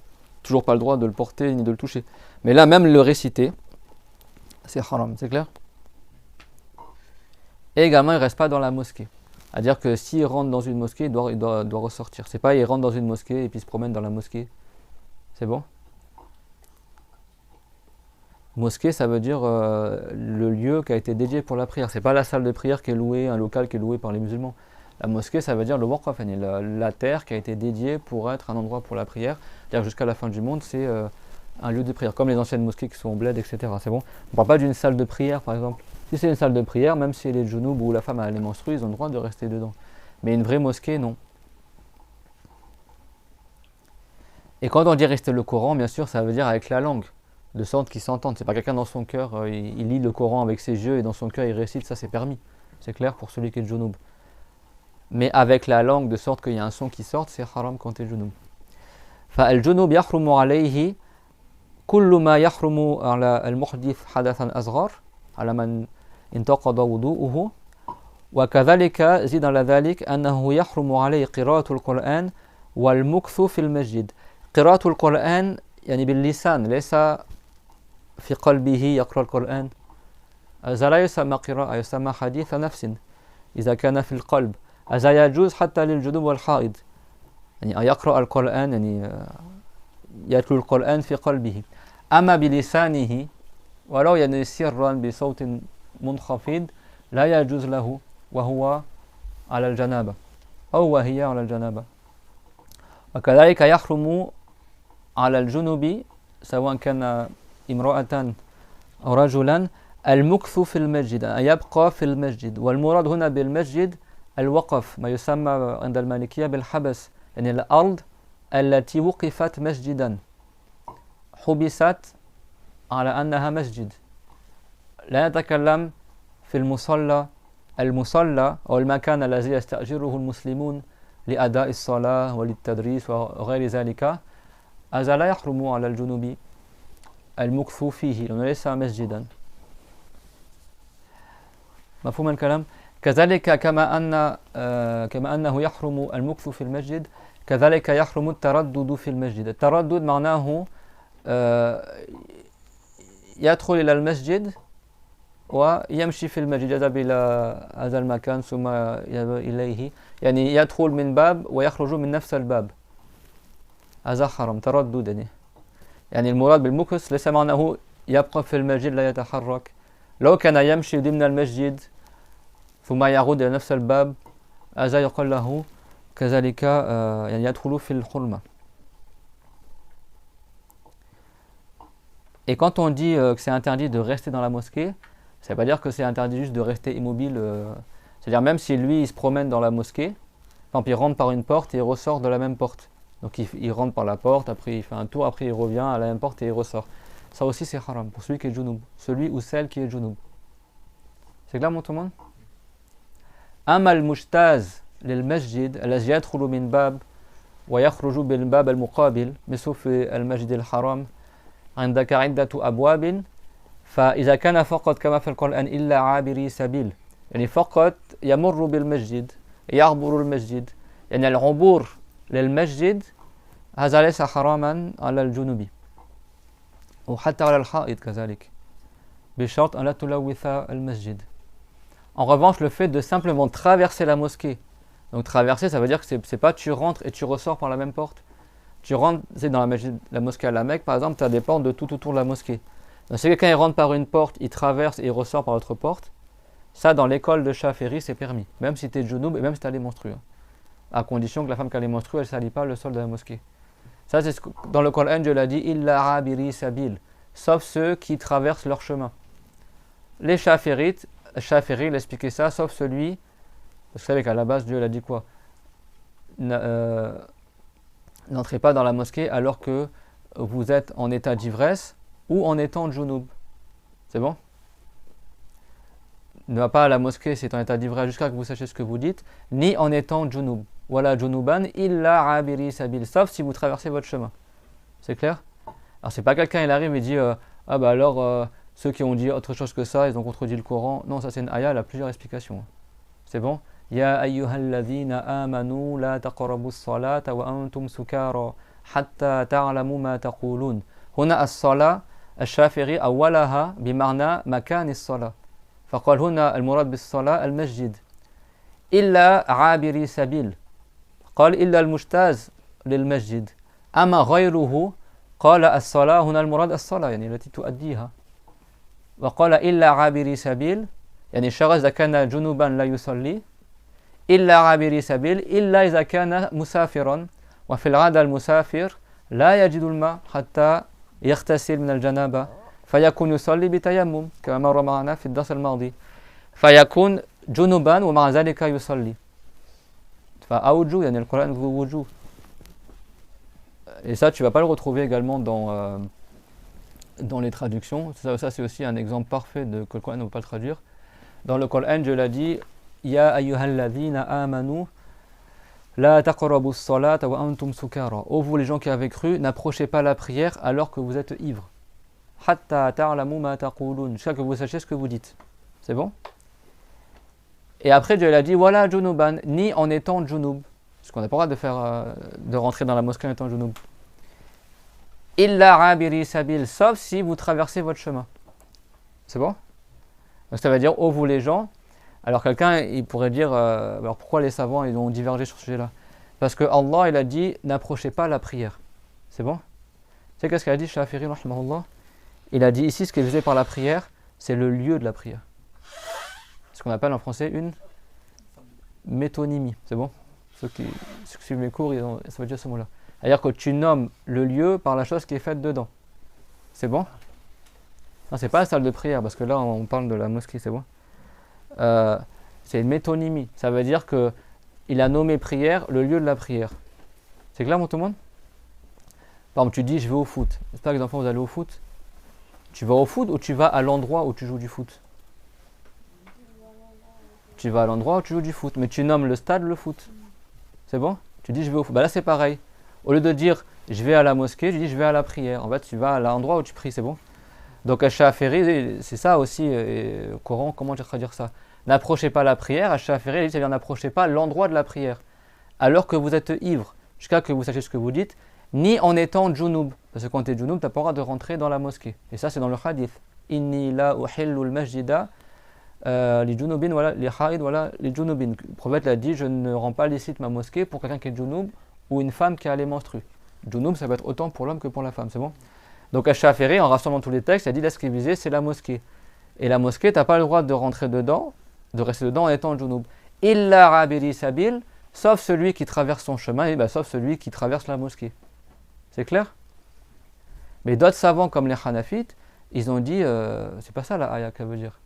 toujours pas le droit de le porter ni de le toucher. Mais là, même le réciter, c'est haram, c'est clair? Et également, il ne reste pas dans la mosquée. C'est-à-dire que s'il rentre dans une mosquée, il doit ressortir. C'est pas il rentre dans une mosquée et puis il se promène dans la mosquée. C'est bon? Mosquée, ça veut dire le lieu qui a été dédié pour la prière. C'est pas la salle de prière qui est louée, un local qui est loué par les musulmans. La mosquée, ça veut dire le waqf, la terre qui a été dédiée pour être un endroit pour la prière. C'est-à-dire jusqu'à la fin du monde, c'est un lieu de prière, comme les anciennes mosquées qui sont en bled, etc. C'est bon? On ne parle pas d'une salle de prière, par exemple. Si c'est une salle de prière, même si elle est junub ou la femme a les menstrues, ils ont le droit de rester dedans. Mais une vraie mosquée, non. Et quand on dit rester le Coran, bien sûr, ça veut dire avec la langue, de sorte qu'ils s'entendent. C'est pas quelqu'un dans son cœur, il lit le Coran avec ses yeux et dans son cœur il récite, ça c'est permis. C'est clair pour celui qui est junub. Mais avec la langue, de sorte qu'il y a un son qui sorte, c'est haram quand tu es junub. فالجنوب يحرم عليه كل ما يحرم على المحدث حدثا أصغر على من انتقض وضوءه وكذلك زيد على ذلك أنه يحرم عليه قراءة القرآن والمكث في المسجد. قراءة القرآن يعني باللسان ليس في قلبه يقرأ القرآن. هذا لا يسمى قراءة، يسمى حديث نفس إذا كان في القلب. هذا يجوز حتى للجنوب والحائض، يعني يقرأ القرآن يعني يتلو القرآن في قلبه. أما بلسانه ولو يعني سرا بصوت منخفض لا يجوز له وهو على الجنابة أو وهي على الجنابة. وكذلك يحرم على الجنوب سواء كان امرأة أو رجلا المكث في المسجد، أن يبقى في المسجد. والمراد هنا بالمسجد الوقف، ما يسمى عند المالكية بالحبس، يعني الأرض التي وقفت مسجدا حبست على أنها مسجد. لا نتكلم في المصلى أو المكان الذي يستأجره المسلمون لأداء الصلاة وللتدريس وغير ذلك. هذا لا يحرم على الجنوب المكث فيه لأنه ليس مسجدا. مفهوم الكلام؟ كذلك كما أنه يحرم المكث في المسجد كذلك يحرم التردد في المسجد. التردد معناه يدخل إلى المسجد ويمشي في المسجد، يذهب إلى هذا المكان ثم يذهب إليه، يعني يدخل من باب ويخرج من نفس الباب. هذا حرام، تردد. يعني المراد بالمكث ليس معناه يبقى في المسجد لا يتحرك. لو كان يمشي ضمن المسجد ثم يعود إلى نفس الباب هذا يقال له كذلك يعني يدخل في الحرمة. Et quand on dit que c'est interdit de rester dans la mosquée, ça ne veut pas dire que c'est interdit juste de rester immobile. C'est-à-dire même si lui il se promène dans la mosquée, par exemple il rentre par une porte et il ressort de la même porte. Donc il rentre par la porte, après il fait un tour, après il revient à la même porte et il ressort. Ça aussi c'est haram pour celui qui est junub, celui ou celle qui est junub. C'est clair mon tout le monde? أما المجتاز للمسجد الذي يدخل من باب ويخرج بالباب المقابل مثل في المسجد الحرام عندك عدة أبواب، فإذا كان فقط كما في القرآن إلا عابري سبيل، يعني فقط يمر بالمسجد يعبر المسجد، يعني العبور للمسجد هذا ليس حراما على الجنوب وحتى على الحائض كذلك بشرط أن لا تلوث المسجد. En revanche, le fait de simplement traverser la mosquée, donc traverser, ça veut dire que c'est pas tu rentres et tu ressors par la même porte. Tu rentres, c'est dans la mosquée à la Mecque, par exemple, tu as des portes de tout autour de la mosquée. Donc si quelqu'un il rentre par une porte, il traverse et il ressort par l'autre porte, ça dans l'école de Shafi'i c'est permis, même si tu es junub et même si tu as les menstrues. À condition que la femme qui a les menstrues, elle ne salit pas le sol de la mosquée. Ça c'est dans le Coran, Dieu l'a dit, illa abiri sabil, sauf ceux qui traversent leur chemin. Les Shafi'i, il expliquait ça, sauf celui, parce que vous savez qu'à la base Dieu l'a dit quoi, n'entrez pas dans la mosquée alors que vous êtes en état d'ivresse ou en étant junub. C'est bon? Ne va pas à la mosquée si tu es en état d'ivresse jusqu'à ce que vous sachiez ce que vous dites, ni en étant junub. Voilà junuban illa abiri sabil, sauf si vous traversez votre chemin. C'est clair? Alors c'est pas quelqu'un il arrive et dit ah bah alors ceux qui ont dit autre chose que ça, ils ont contredit le Coran. Non, ça c'est une ayah, elle a plusieurs explications. C'est bon? Ya ayyuhalladhina amanu la taqrabus salata wa antum sukara hatta ta'lamu ma taqulun. Huna as-salat الشافعي أولها بمعنى مكان الصلاة فقال هنا المراد بالصلاة المسجد إلا عابري سبيل قال إلا المجتاز للمسجد أما غيره قال الصلاة هنا المراد الصلاة يعني التي تؤديها وقال إلا عابري سبيل يعني الشخص إذا كان جنوبا لا يصلي إلا عابري سبيل إلا إذا كان مسافرا وفي العادة المسافر لا يجد الماء حتى يغتسل من الجنابة فيكون يصلي بتيمم كما مر معنا في الدرس الماضي فيكون جنوبا ومع ذلك يصلي فأوجو يعني القرآن ذو وجوه. Et ça tu vas pas le retrouver également dans les traductions. Ça c'est aussi un exemple parfait de que le Coran ne veut pas le traduire. Dans le Coran Dieu l'a dit Ya ayyuhalladhina amanu La taqrabus salata wa antum sukara. Ô vous les gens qui avez cru, n'approchez pas la prière alors que vous êtes ivres. Hatta ta'lamu ma taqulun. Jusqu'à que vous sachiez ce que vous dites. C'est bon? Et après Dieu a dit Wala junuban, ni en étant junub. Parce qu'on n'a pas le droit de rentrer dans la mosquée en étant junub. Illa abiri sabil, sauf si vous traversez votre chemin. C'est bon? Donc ça veut dire ô vous les gens. Alors quelqu'un il pourrait dire alors pourquoi les savants ils ont divergé sur ce sujet-là? Parce que Allah il a dit n'approchez pas la prière. C'est bon? Tu sais qu'est-ce qu'il a dit Shafi'i rahimahullah? Il a dit ici ce qui est visé par la prière, c'est le lieu de la prière. Ce qu'on appelle en français une métonymie. C'est bon? Ceux qui suivent mes cours, ça veut dire ce mot-là. C'est-à-dire que tu nommes le lieu par la chose qui est faite dedans. C'est bon? Non, c'est pas la salle de prière parce que là on parle de la mosquée, c'est bon? C'est une métonymie. Ça veut dire que il a nommé prière le lieu de la prière. C'est clair, mon tout le monde? Par exemple, tu dis je vais au foot. J'espère que les enfants vous allez au foot. Tu vas au foot ou tu vas à l'endroit où tu joues du foot? Tu vas à l'endroit où tu joues du foot, mais tu nommes le stade le foot. C'est bon? Tu dis je vais au foot. Bah là c'est pareil. Au lieu de dire je vais à la mosquée, tu dis je vais à la prière. En fait, tu vas à l'endroit où tu pries, c'est bon? Donc à Shafi'i, c'est ça aussi, au Coran, comment je vais traduire ça? N'approchez pas la prière, à Shafi'i, il dit ça veut dire n'approchez pas l'endroit de la prière, alors que vous êtes ivre, jusqu'à que vous sachiez ce que vous dites, ni en étant junub, parce que quand tu es junub, tu n'as pas le droit de rentrer dans la mosquée. Et ça c'est dans le hadith. Inni la uhillu al-masjida li junubin wala li haid wala li junubin. Le prophète l'a dit, je ne rends pas licite ma mosquée pour quelqu'un qui est junub ou une femme qui a les menstrues. Junub ça peut être autant pour l'homme que pour la femme, c'est bon? Donc à Shafi'i, en rassemblant tous les textes, il a dit là ce qui est visé c'est la mosquée. Et la mosquée, tu n'as pas le droit de rentrer dedans, de rester dedans en étant junub. Illa abiri sabil, sauf celui qui traverse son chemin, et sauf celui qui traverse la mosquée. C'est clair? Mais d'autres savants comme les Hanafites, ils ont dit, c'est pas ça la ayah qu'elle veut dire.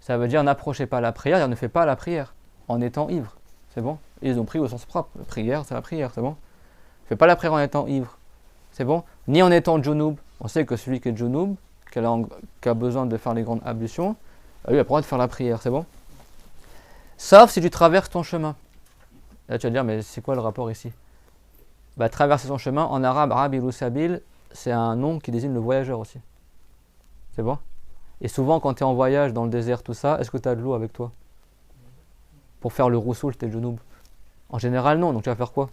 Ça veut dire n'approchez pas la prière, ne faites pas la prière en étant ivre. C'est bon? Ils ont pris au sens propre. La prière, c'est la prière, c'est bon? Fais pas la prière en étant ivre. C'est bon? Ni en étant junub. On sait que celui qui est junub, qui a besoin de faire les grandes ablutions, lui il a le droit de faire la prière, c'est bon? Sauf si tu traverses ton chemin. Là tu vas dire, mais c'est quoi le rapport ici? Bah, traverser son chemin, en arabe, abiru sabil, c'est un nom qui désigne le voyageur aussi. C'est bon? Et souvent quand tu es en voyage dans le désert, tout ça, est-ce que tu as de l'eau avec toi? Pour faire le roussoul, t'es junub? En général non, donc tu vas faire quoi?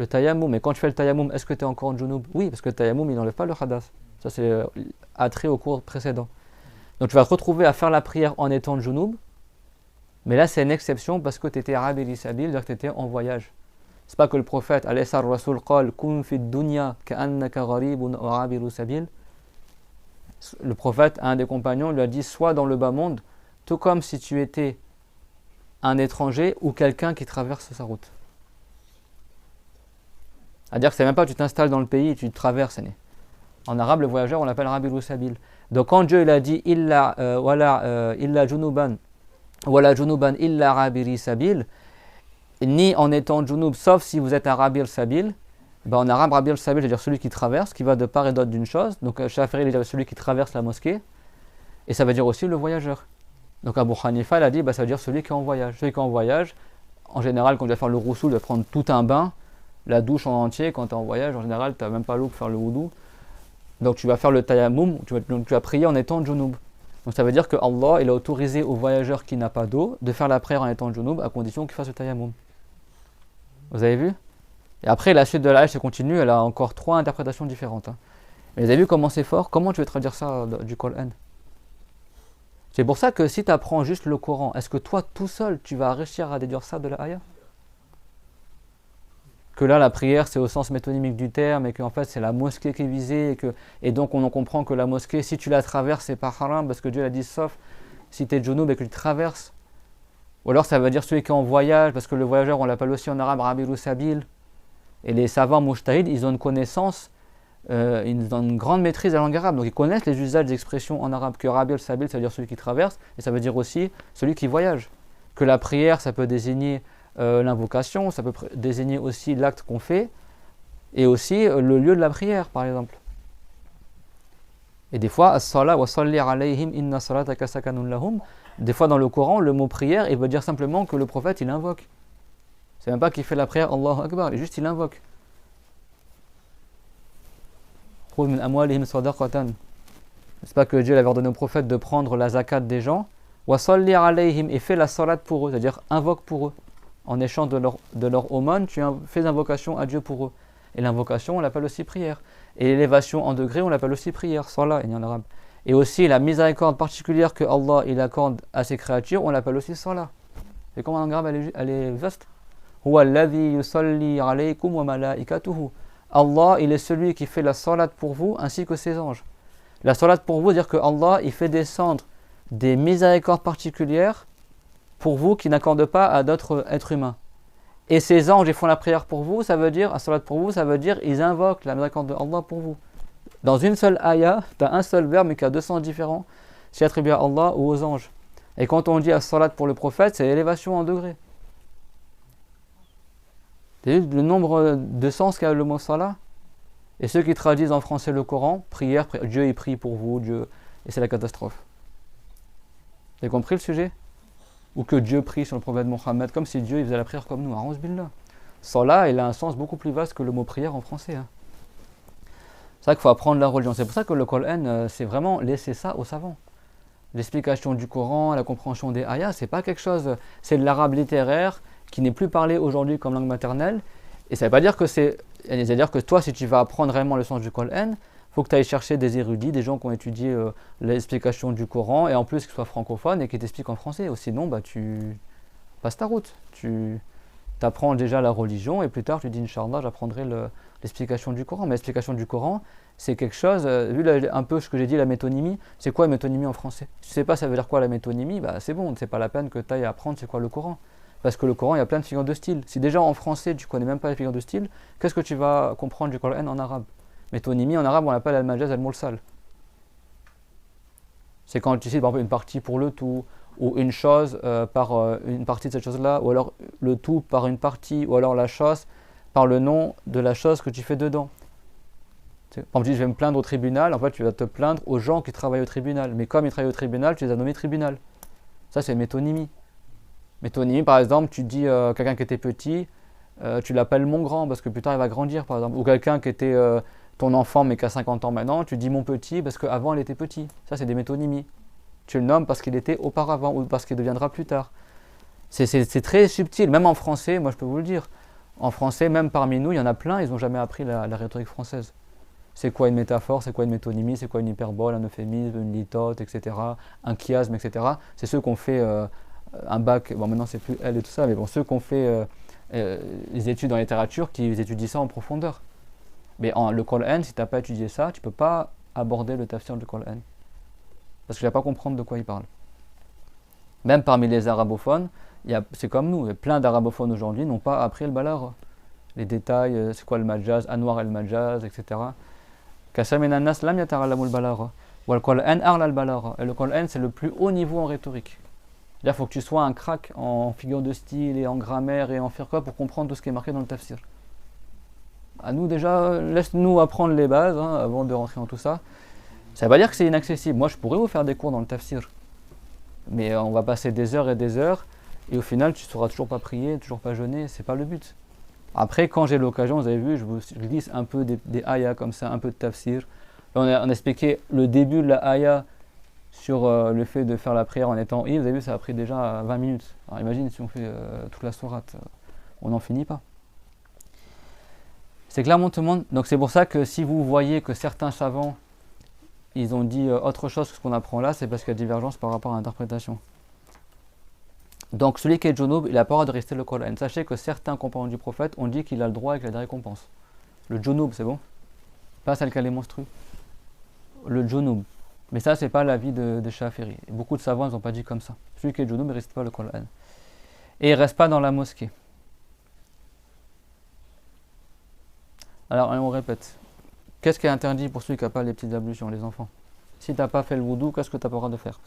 le tayammum. Et quand tu fais le tayammum, est-ce que tu es encore en junub? Oui, parce que le tayammum, il n'enlève pas le hadas. Ça, c'est attrait au cours précédent. Donc tu vas te retrouver à faire la prière en étant en junub. Mais là, c'est une exception parce que tu étais abiri sabil, c'est-à-dire que tu étais en voyage. C'est pas que le prophète, alaysa rasul qal kun fi dunya ka'annaka gharibun aw abiru sabil. Le prophète, un des compagnons, lui a dit sois dans le bas monde, tout comme si tu étais un étranger ou quelqu'un qui traverse sa route. C'est-à-dire que c'est même pas tu t'installes dans le pays et tu traverses. En arabe, le voyageur, on l'appelle abiru sabil. Donc quand Dieu il a dit illa junuban wala junuban illa abiri sabil, ni en étant junub, sauf si vous êtes un rabir sabil. En arabe, rabir sabil, c'est-à-dire celui qui traverse, qui va de part et d'autre d'une chose. Donc Shafi'i, il dit celui qui traverse la mosquée. Et ça veut dire aussi le voyageur. Donc Abu Hanifa, il a dit, ça veut dire celui qui est en voyage. Celui qui est en voyage, en général, quand tu vas faire le roussoul, tu vas prendre tout un bain, la douche en entier. Quand tu es en voyage, en général, tu n'as même pas l'eau pour faire le wudu. Donc tu vas faire le tayammum, tu vas prier en étant junub. Donc ça veut dire que Allah, il a autorisé au voyageur qui n'a pas d'eau de faire la prière en étant junub à condition qu'il fasse le tayammum. Vous avez vu? Et après, la suite de l'ayat se continue, elle a encore 3 interprétations différentes. Mais vous avez vu comment c'est fort? Comment tu veux traduire ça du Coran? C'est pour ça que si tu apprends juste le Coran, est-ce que toi, tout seul, tu vas réussir à déduire ça de la ayat? Que là, la prière, c'est au sens métonymique du terme, et qu'en fait, c'est la mosquée qui est visée, et donc on en comprend que la mosquée, si tu la traverses, c'est pas haram, parce que Dieu l'a dit, sauf si tu es junub et que tu traverses. Ou alors ça veut dire celui qui est en voyage, parce que le voyageur, on l'appelle aussi en arabe Rabiru Sabil. Et les savants mujtahid, ils ont une connaissance, ils ont une grande maîtrise de la langue arabe. Donc ils connaissent les usages d'expressions en arabe. Que Rabiru Sabil, ça veut dire celui qui traverse, et ça veut dire aussi celui qui voyage. Que la prière, ça peut désigner l'invocation, ça peut désigner aussi l'acte qu'on fait, et aussi le lieu de la prière, par exemple. Et des fois, as-salat wa salli alayhim inna salataka sakanun lahum. Des fois dans le Coran, le mot prière, il veut dire simplement que le prophète, il invoque. C'est même pas qu'il fait la prière Allahu Akbar, juste il invoque. C'est pas que Dieu avait ordonné au prophète de prendre la zakat des gens, wa salli alayhim, et fait la salat pour eux, c'est-à-dire invoque pour eux. En échange de leur aumône, tu fais invocation à Dieu pour eux. Et l'invocation, on l'appelle aussi prière. Et l'élévation en degré, on l'appelle aussi prière, salat en arabe. Et aussi la miséricorde particulière que Allah il accorde à ses créatures, on l'appelle aussi salat. Et comment en arabe elle est vaste. Huwa alladhi yusalli alaykum wa malaikatuhu. Allah, il est celui qui fait la salat pour vous ainsi que ses anges. La salat pour vous veut dire que Allah il fait descendre des miséricordes particulières pour vous qui n'accordent pas à d'autres êtres humains. Et ces anges ils font la prière pour vous, ça veut dire, la salat pour vous, ça veut dire ils invoquent la miséricorde de Allah pour vous. Dans une seule ayah, tu as un seul verbe mais qui a deux sens différents, c'est attribué à Allah ou aux anges. Et quand on dit as-salat pour le prophète, c'est l'élévation en degré. Tu as vu le nombre de sens qu'a le mot salat? Et ceux qui traduisent en français le Coran, prière, Dieu il prie pour vous, Dieu, et c'est la catastrophe. Vous avez compris le sujet? Ou que Dieu prie sur le prophète Mohammed, comme si Dieu il faisait la prière comme nous. A'ouz billah. Salat, il a un sens beaucoup plus vaste que le mot prière en français. C'est ça qu'il faut apprendre la religion. C'est pour ça que le Coran, c'est vraiment laisser ça aux savants. L'explication du Coran, la compréhension des ayats, c'est pas quelque chose, c'est de l'arabe littéraire qui n'est plus parlé aujourd'hui comme langue maternelle. Et ça ne veut pas dire que c'est-à-dire que toi, si tu vas apprendre réellement le sens du Coran, il faut que tu ailles chercher des érudits, des gens qui ont étudié l'explication du Coran, et en plus qu'ils soient francophones et qui t'expliquent en français. Ou sinon, tu passes ta route. Tu apprends déjà la religion, et plus tard, tu dis, Inch'Allah, j'apprendrai l'explication du Coran. Mais l'explication du Coran, c'est quelque chose, vu un peu ce que j'ai dit, la métonymie, c'est quoi la métonymie en français? Si tu ne sais pas ça veut dire quoi la métonymie, c'est bon, c'est pas la peine que tu ailles apprendre c'est quoi le Coran. Parce que le Coran, il y a plein de figures de style. Si déjà en français, tu ne connais même pas les figures de style, qu'est-ce que tu vas comprendre du Coran en arabe? Métonymie, en arabe, on l'appelle al-majaz al-mursal. C'est quand tu cites par exemple une partie pour le tout, ou une chose par une partie de cette chose-là, ou alors le tout par une partie, ou alors la chose par le nom de la chose que tu fais dedans. Par exemple, tu dis je vais me plaindre au tribunal, en fait tu vas te plaindre aux gens qui travaillent au tribunal. Mais comme ils travaillent au tribunal, tu les as nommés tribunal. Ça c'est métonymie. Métonymie, par exemple, tu dis quelqu'un qui était petit, tu l'appelles mon grand parce que plus tard il va grandir, par exemple. Ou quelqu'un qui était ton enfant mais qui a 50 ans maintenant, tu dis mon petit parce qu'avant il était petit. Ça c'est des métonymies. Tu le nommes parce qu'il était auparavant ou parce qu'il deviendra plus tard. C'est très subtil, même en français, moi je peux vous le dire. En français, même parmi nous, il y en a plein, ils n'ont jamais appris la rhétorique française. C'est quoi une métaphore, c'est quoi une métonymie, c'est quoi une hyperbole, un euphémisme, une litote, etc. Un chiasme, etc. C'est ceux qui ont fait un bac, bon maintenant c'est plus L et tout ça, mais bon, ceux qui ont fait les études en littérature, qui étudient ça en profondeur. Mais le Coran, si tu n'as pas étudié ça, tu ne peux pas aborder le tafsir du Coran. Parce que tu ne vas pas comprendre de quoi il parle. Même parmi les arabophones, c'est comme nous, plein d'arabophones aujourd'hui n'ont pas appris le balagha. Les détails, c'est quoi le majaz, anwar el-majaz, etc. Kasamin nas lam yata'allamu al-balagha. Wal Qur'an a'la al-balagha. Et le Qur'an, c'est le plus haut niveau en rhétorique. C'est-à-dire qu'il faut que tu sois un crack en figure de style et en grammaire et en firqa pour comprendre tout ce qui est marqué dans le tafsir. À nous déjà, laisse-nous apprendre les bases avant de rentrer dans tout ça. Ça ne veut pas dire que c'est inaccessible. Moi, je pourrais vous faire des cours dans le tafsir. Mais on va passer des heures et au final, tu ne sauras toujours pas prier, toujours pas jeûner. C'est pas le but. Après, quand j'ai l'occasion, vous avez vu, je vous glisse un peu des ayats comme ça, un peu de tafsir. On a expliqué le début de la ayah sur le fait de faire la prière en étant ivre. Vous avez vu, ça a pris déjà 20 minutes. Alors imagine si on fait toute la sourate, on n'en finit pas. C'est clairement tout le monde. Donc c'est pour ça que si vous voyez que certains savants, ils ont dit autre chose que ce qu'on apprend là, c'est parce qu'il y a divergence par rapport à l'interprétation. Donc celui qui est junub, il a pas le droit de réciter le Coran. Sachez que certains compagnons du prophète ont dit qu'il a le droit et qu'il a des récompenses. Le junub, c'est bon? Pas celle qui a les monstrues. Le junub. Mais ça, c'est pas l'avis de Shafiri. Beaucoup de savants, ils n'ont pas dit comme ça. Celui qui est junub, il ne récite pas le Coran. Et il ne reste pas dans la mosquée. Alors, on répète. Qu'est-ce qui est interdit pour celui qui n'a pas les petites ablutions, les enfants? Si tu n'as pas fait le wudu, qu'est-ce que tu n'as pas le droit de faire?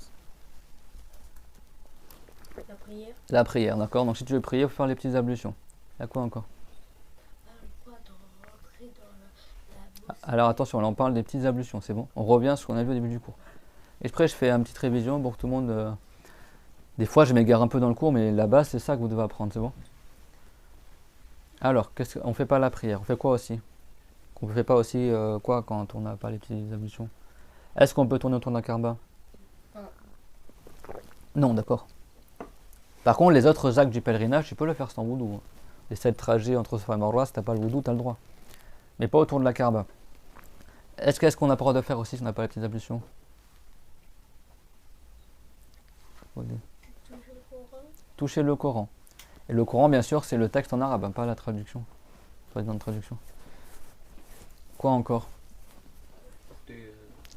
La prière. La prière, d'accord. Donc si tu veux prier, il faut faire les petites ablutions. Il y a quoi encore? Alors attention, là on parle des petites ablutions, c'est bon? On revient à ce qu'on a vu au début du cours. Et après je fais une petite révision pour que tout le monde... Des fois je m'égare un peu dans le cours, mais la base c'est ça que vous devez apprendre, c'est bon? Alors, on ne fait pas la prière, on fait quoi aussi? On ne fait pas aussi quoi quand on n'a pas les petites ablutions? Est-ce qu'on peut tourner autour d'un Kaaba? Non, d'accord. Par contre, les autres actes du pèlerinage, tu peux le faire sans wudu. Les 7 trajets entre Safa et Marwa, si tu n'as pas le wudu, tu as le droit. Mais pas autour de la Kaaba. Est-ce qu'on a pas le droit de faire aussi si on n'a pas les petites ablutions? Toucher le Coran. Et le Coran, bien sûr, c'est le texte en arabe, pas la traduction. Pas dans la traduction. Quoi encore?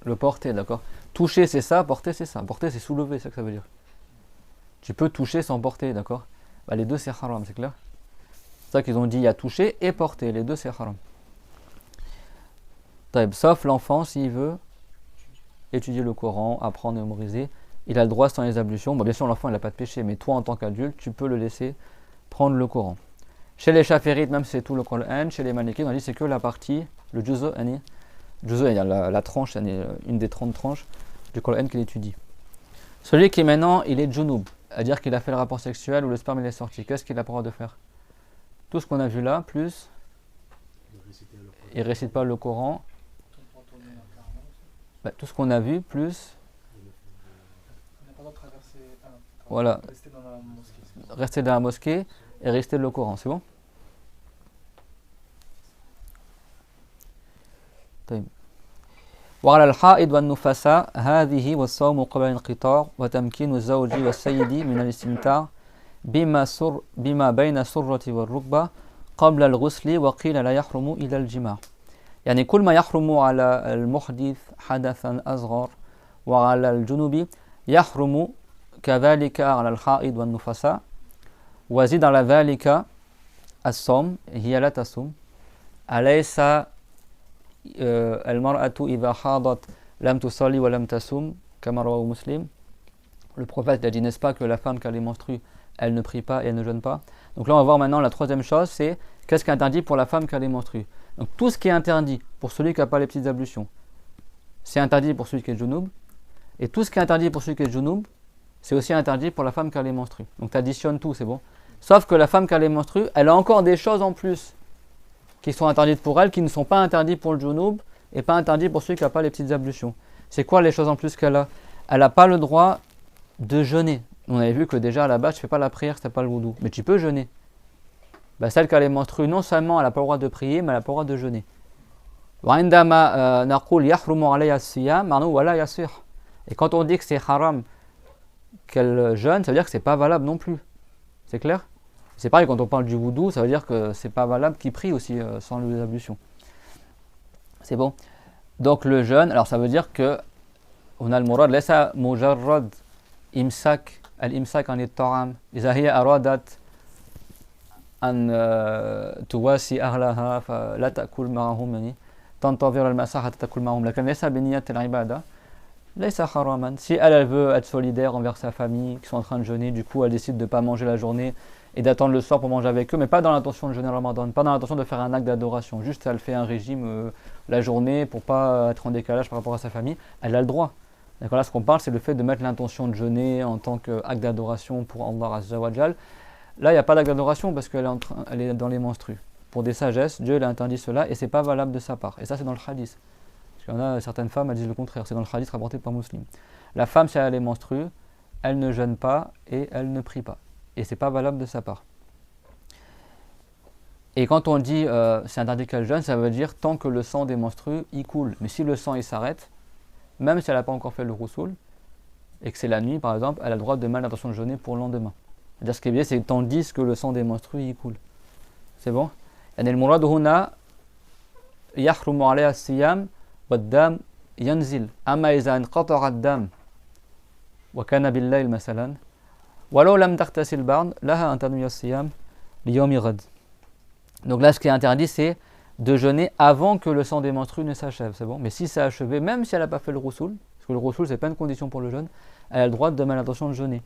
Le porter, d'accord. Toucher, c'est ça, porter, c'est ça. Porter, c'est soulever, c'est ça que ça veut dire. Tu peux toucher sans porter, d'accord? Les deux, c'est haram, c'est clair? C'est ça qu'ils ont dit, il y a toucher et porter. Les deux, c'est haram. Sauf l'enfant, s'il veut étudier le Coran, apprendre et mémoriser, il a le droit sans les ablutions. Bien sûr, l'enfant, il n'a pas de péché, mais toi, en tant qu'adulte, tu peux le laisser prendre le Coran. Chez les Chaférites, même si c'est tout le Coran, chez les Malikites, on dit c'est que la partie, le Juz'u, il y a la tranche, une des 30 tranches du Coran qu'il étudie. Celui qui maintenant, il est junub, c'est-à-dire qu'il a fait le rapport sexuel ou le sperme il est sorti, qu'est-ce qu'il a le droit de faire? Tout ce qu'on a vu là, plus il ne récite pas le Coran. Tout ce qu'on a vu, plus on n'a pas le droit de traverser, voilà, rester dans la mosquée. Rester dans la mosquée et réciter le Coran, c'est bon? وعلى الحائض والنفساء هذه والصوم قبل الانقطاع وتمكين الزوج والسيد من الاستمتاع بما بين السرة والركبة قبل الغسل وقيل لا يحرم إلى الجماع. يعني كل ما يحرم على المحدث حدثا أصغر وعلى الجنوب يحرم كذلك على الحائض والنفساء وزيد على ذلك الصوم هي لا تصوم أليس المرأة إذا حاضت لم تصلي ولم تصوم كما رواه مسلم. Le prophète a dit, n'est-ce pas, que la femme qui a les menstrues, elle ne prie pas et elle ne jeûne pas. Donc là on va voir maintenant la troisième chose, c'est qu'est-ce qui est interdit pour la femme qui a les menstrues. Donc tout ce qui est interdit pour celui qui n'a pas les petites ablutions, c'est interdit pour celui qui est junub. Et tout ce qui est interdit pour celui qui est junub, c'est aussi interdit pour la femme qui a les menstrues. Donc tu additionnes tout, c'est bon. Sauf que la femme qui a les menstrues, elle a encore des choses en plus qui sont interdites pour elle, qui ne sont pas interdites pour le junub et pas interdites pour celui qui n'a pas les petites ablutions. C'est quoi les choses en plus qu'elle a? Elle n'a pas le droit de jeûner. On avait vu que déjà à la base, tu ne fais pas la prière si tu n'as pas le wudu. Mais tu peux jeûner. bah, celle qui a les menstrues, non seulement elle n'a pas le droit de prier, mais elle n'a pas le droit de jeûner. وعندما نقول يحرم عليها الصيام معناه ولا يصح. Et quand on dit que c'est haram qu'elle jeûne, ça veut dire que c'est pas valable non plus. C'est clair? C'est pareil quand on parle du wudu, ça veut dire que c'est pas valable qu'il prie aussi sans les ablutions. C'est bon. Donc le jeûne, alors ça veut dire que on a le murad laysa mujarrad imsak al-imsak an at-ta'am idha hiya aradat an tuwasi ahlaha fala ta'kul ma'ahum yani تنتظر المساء حتى تأكل معهم لكن ليس بنية العبادة ليس حراما. Si elle veut être solidaire envers sa famille qui sont en train de jeûner, du coup elle décide de ne pas manger la journée et d'attendre le soir pour manger avec eux, mais pas dans l'intention de jeûner le Ramadan, pas dans l'intention de faire un acte d'adoration, juste elle fait un régime la journée pour pas être en décalage par rapport à sa famille, elle a le droit. D'accord, là ce qu'on parle c'est le fait de mettre l'intention de jeûner en tant qu'acte d'adoration pour Allah Azza wa Jal. Là il n'y a pas d'acte d'adoration parce qu'elle elle est dans les menstrues. Pour des sagesses, Dieu il a interdit cela et c'est pas valable de sa part. Et ça c'est dans le hadith. Parce qu'il y en a certaines femmes, elles disent le contraire, c'est dans le hadith rapporté par Muslim. La femme, si elle est menstrue, elle ne jeûne pas et elle ne prie pas. Et c'est pas valable de sa part. Et quand on dit c'est interdit qu'elle jeûne, ça veut dire tant que le sang des menstrues y coule. Mais si le sang il s'arrête, même si elle n'a pas encore fait le roussoul, et que c'est la nuit par exemple, elle a le droit de mettre l'intention de jeûner pour le lendemain. C'est-à-dire ce qui est bien, c'est tandis que le sang des menstrues y coule. C'est bon? يعني المراد هنا يحرم عليها الصيام والدم ينزل أما إذا انقطع الدم وكان بالليل مثلا ولو لم تغتسل بعد لها أن تنوي الصيام ليوم غد. Donc là ce qui est interdit c'est de jeûner avant que le sang des menstrues ne s'achève, c'est bon. Mais si c'est achevé, même si elle n'a pas fait le roussoul, parce que le roussoul c'est pas une condition pour le jeûne, elle a le droit de mettre l'intention de jeûner.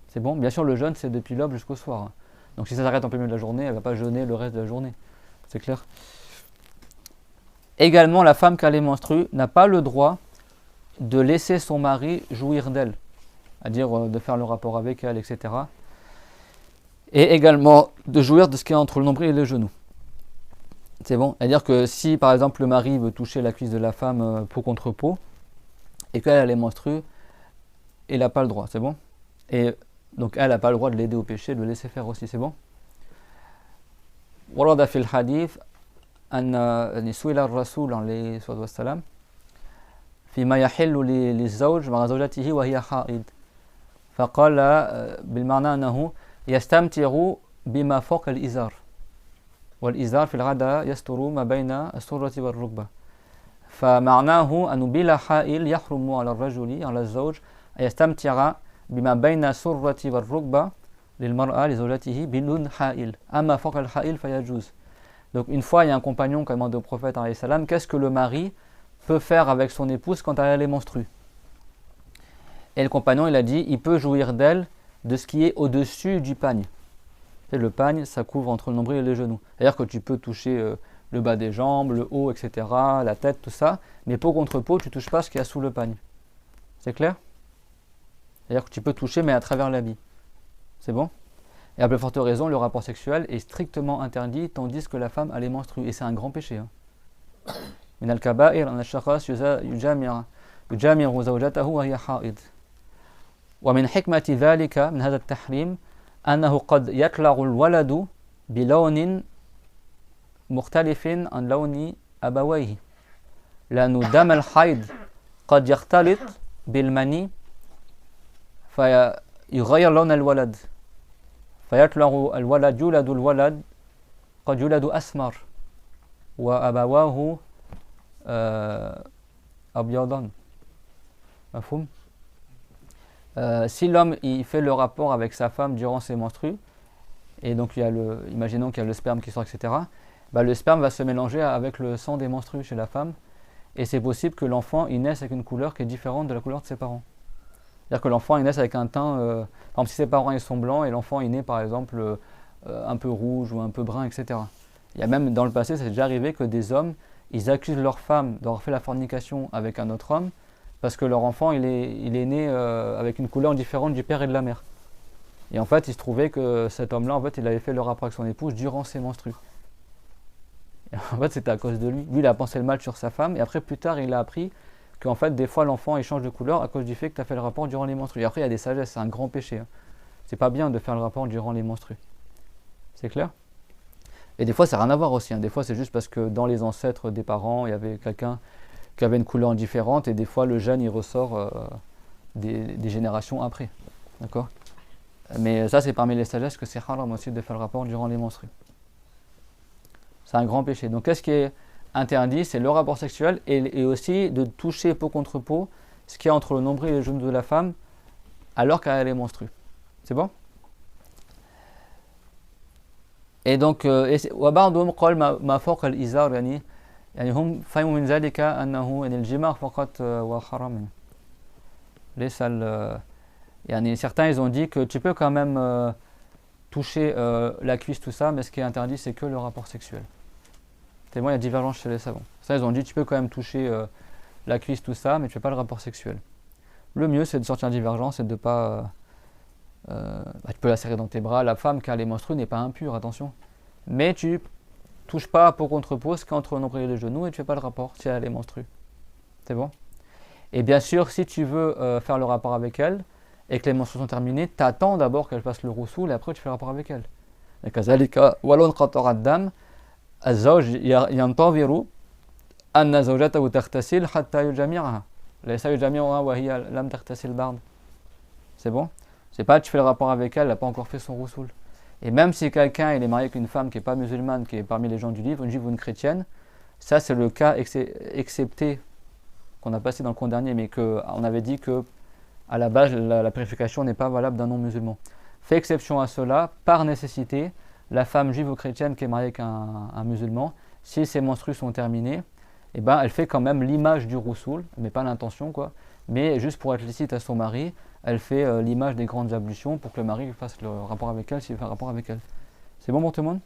C'est bon. Bien sûr le jeûne c'est depuis l'aube jusqu'au soir. Donc si ça s'arrête en plein milieu de la journée, elle ne va pas jeûner le reste de la journée. C'est clair? Également, la femme qui a les menstrues n'a pas le droit de laisser son mari jouir d'elle, c'est-à-dire de faire le rapport avec elle, etc. Et également de jouir de ce qui est entre le nombril et les genoux. C'est bon? C'est-à-dire que si par exemple le mari veut toucher la cuisse de la femme peau contre peau, et qu'elle a les menstrues, il n'a pas le droit, c'est bon? Et donc elle n'a pas le droit de l'aider au péché, de le laisser faire aussi, c'est bon? ورد في الحديث أن سئل الرسول عليه الصلاة والسلام فيما يحل للزوج مع زوجته وهي حائض فقال بالمعنى أنه يستمتع بما فوق الإزار والإزار في العادة يستر ما بين السرة والركبة فمعناه أنه بلا حائل يحرم على الرجل على الزوج أن يستمتع بما بين السرة والركبة للمرأة لزوجته بدون حائل أما فوق الحائل فيجوز. Donc une fois il y a un compagnon qui a demandé au prophète alayhi salam qu'est-ce que le mari peut faire avec son épouse quand elle est menstrue. Et le compagnon il a dit il peut jouir d'elle de ce qui est au-dessus du pagne. Et le pagne ça couvre entre le nombril et les genoux. C'est-à-dire que tu peux toucher le bas des jambes, le haut, etc., la tête, tout ça, mais peau contre peau tu touches pas ce qu'il y a sous le pagne. C'est clair? C'est-à-dire que tu peux toucher mais à travers l'habit. C'est bon? Et à plus forte raison, le rapport sexuel est strictement interdit tandis que la femme a les menstrues. Et c'est un grand péché. من الكبائر أن الشخص يجامع زوجته وهي حائض. ومن حكمة ذلك من هذا التحريم أنه قد يطلع الولد بلون مختلف عن لون أبويه. لأن دم الحيض قد يختلط بالمني فيغير لون الولد. فيطلع الولد يولد الولد قد يولد أسمر وأبواه أبيضان. مفهوم؟ Si l'homme il fait le rapport avec sa femme durant ses menstrues, et donc imaginons qu'il y a le sperme qui sort, etc., bah, le sperme va se mélanger avec le sang des menstrues chez la femme, et c'est possible que l'enfant il naisse avec une couleur qui est différente de la couleur de ses parents. C'est-à-dire que l'enfant il naît avec un teint, par exemple si ses parents ils sont blancs et l'enfant il naît par exemple un peu rouge ou un peu brun, etc. Il y a même dans le passé, c'est déjà arrivé que des hommes ils accusent leur femme d'avoir fait la fornication avec un autre homme parce que leur enfant il est né avec une couleur différente du père et de la mère. Et en fait il se trouvait que cet homme-là en fait il avait fait le rapport avec son épouse durant ses menstrues. Et en fait c'était à cause de lui. Lui il a pensé le mal sur sa femme et après plus tard il a appris qu'en fait des fois l'enfant il change de couleur à cause du fait que tu as fait le rapport durant les menstrues. Et après il y a des sagesses, c'est un grand péché. C'est pas bien de faire le rapport durant les menstrues. C'est clair? Et des fois, ça n'a rien à voir aussi. Hein. Des fois, c'est juste parce que dans les ancêtres des parents, il y avait quelqu'un qui avait une couleur différente, et des fois, le gène, il ressort des générations après. D'accord? Mais ça, c'est parmi les sagesses que c'est haram aussi de faire le rapport durant les menstrues. C'est un grand péché. Donc, qu'est-ce qui est interdit? C'est le rapport sexuel et aussi de toucher peau contre peau ce qui est entre le nombril et le genou de la femme alors qu'elle est menstrue. C'est bon? Et donc, وبعضهم قال ما فوق الإزار يعني هم فهموا من ذلك أنه الجماع فقط وحرام. Certains ils ont dit que tu peux quand même toucher la cuisse, tout ça, mais ce qui est interdit, c'est que le rapport sexuel. C'est bon, il y a divergence chez les savants. Ça, ils ont dit, tu peux quand même toucher la cuisse, tout ça, mais tu ne fais pas le rapport sexuel. Le mieux, c'est de sortir divergence et de ne pas... tu peux la serrer dans tes bras. La femme qui a les menstrues n'est pas impure, attention. Mais tu touches pas peau contre peau, ce qui est entre le nombril et le genou, et tu ne fais pas le rapport si elle a les menstrues. C'est bon? Et bien sûr, si tu veux faire le rapport avec elle, et que les menstrues sont terminées, tu attends d'abord qu'elle fasse le roussoul, et après tu fais le rapport avec elle. كذلك ولو انقطع الدم الزوج ينتظر أن زوجته تغتسل حتى يجامعها ليس يجامعها وهي لم تغتسل بعد. C'est bon? C'est pas tu fais le rapport avec elle, elle n'a pas encore fait son roussoul. Et même si quelqu'un il est marié avec une femme qui n'est pas musulmane, qui est parmi les gens du livre, une juive ou une chrétienne, ça c'est le cas excepté qu'on a passé dans le cours dernier, mais qu'on avait dit que à la base la purification n'est pas valable d'un non-musulman. Fait exception à cela, par nécessité, la femme juive ou chrétienne qui est mariée avec un musulman, si ses menstrues sont terminées, eh ben, elle fait quand même l'image du roussoul, mais pas l'intention quoi, mais juste pour être licite à son mari, elle fait l'image des grandes ablutions pour que le mari fasse le rapport avec elle s'il veut faire un rapport avec elle. C'est bon pour tout le monde?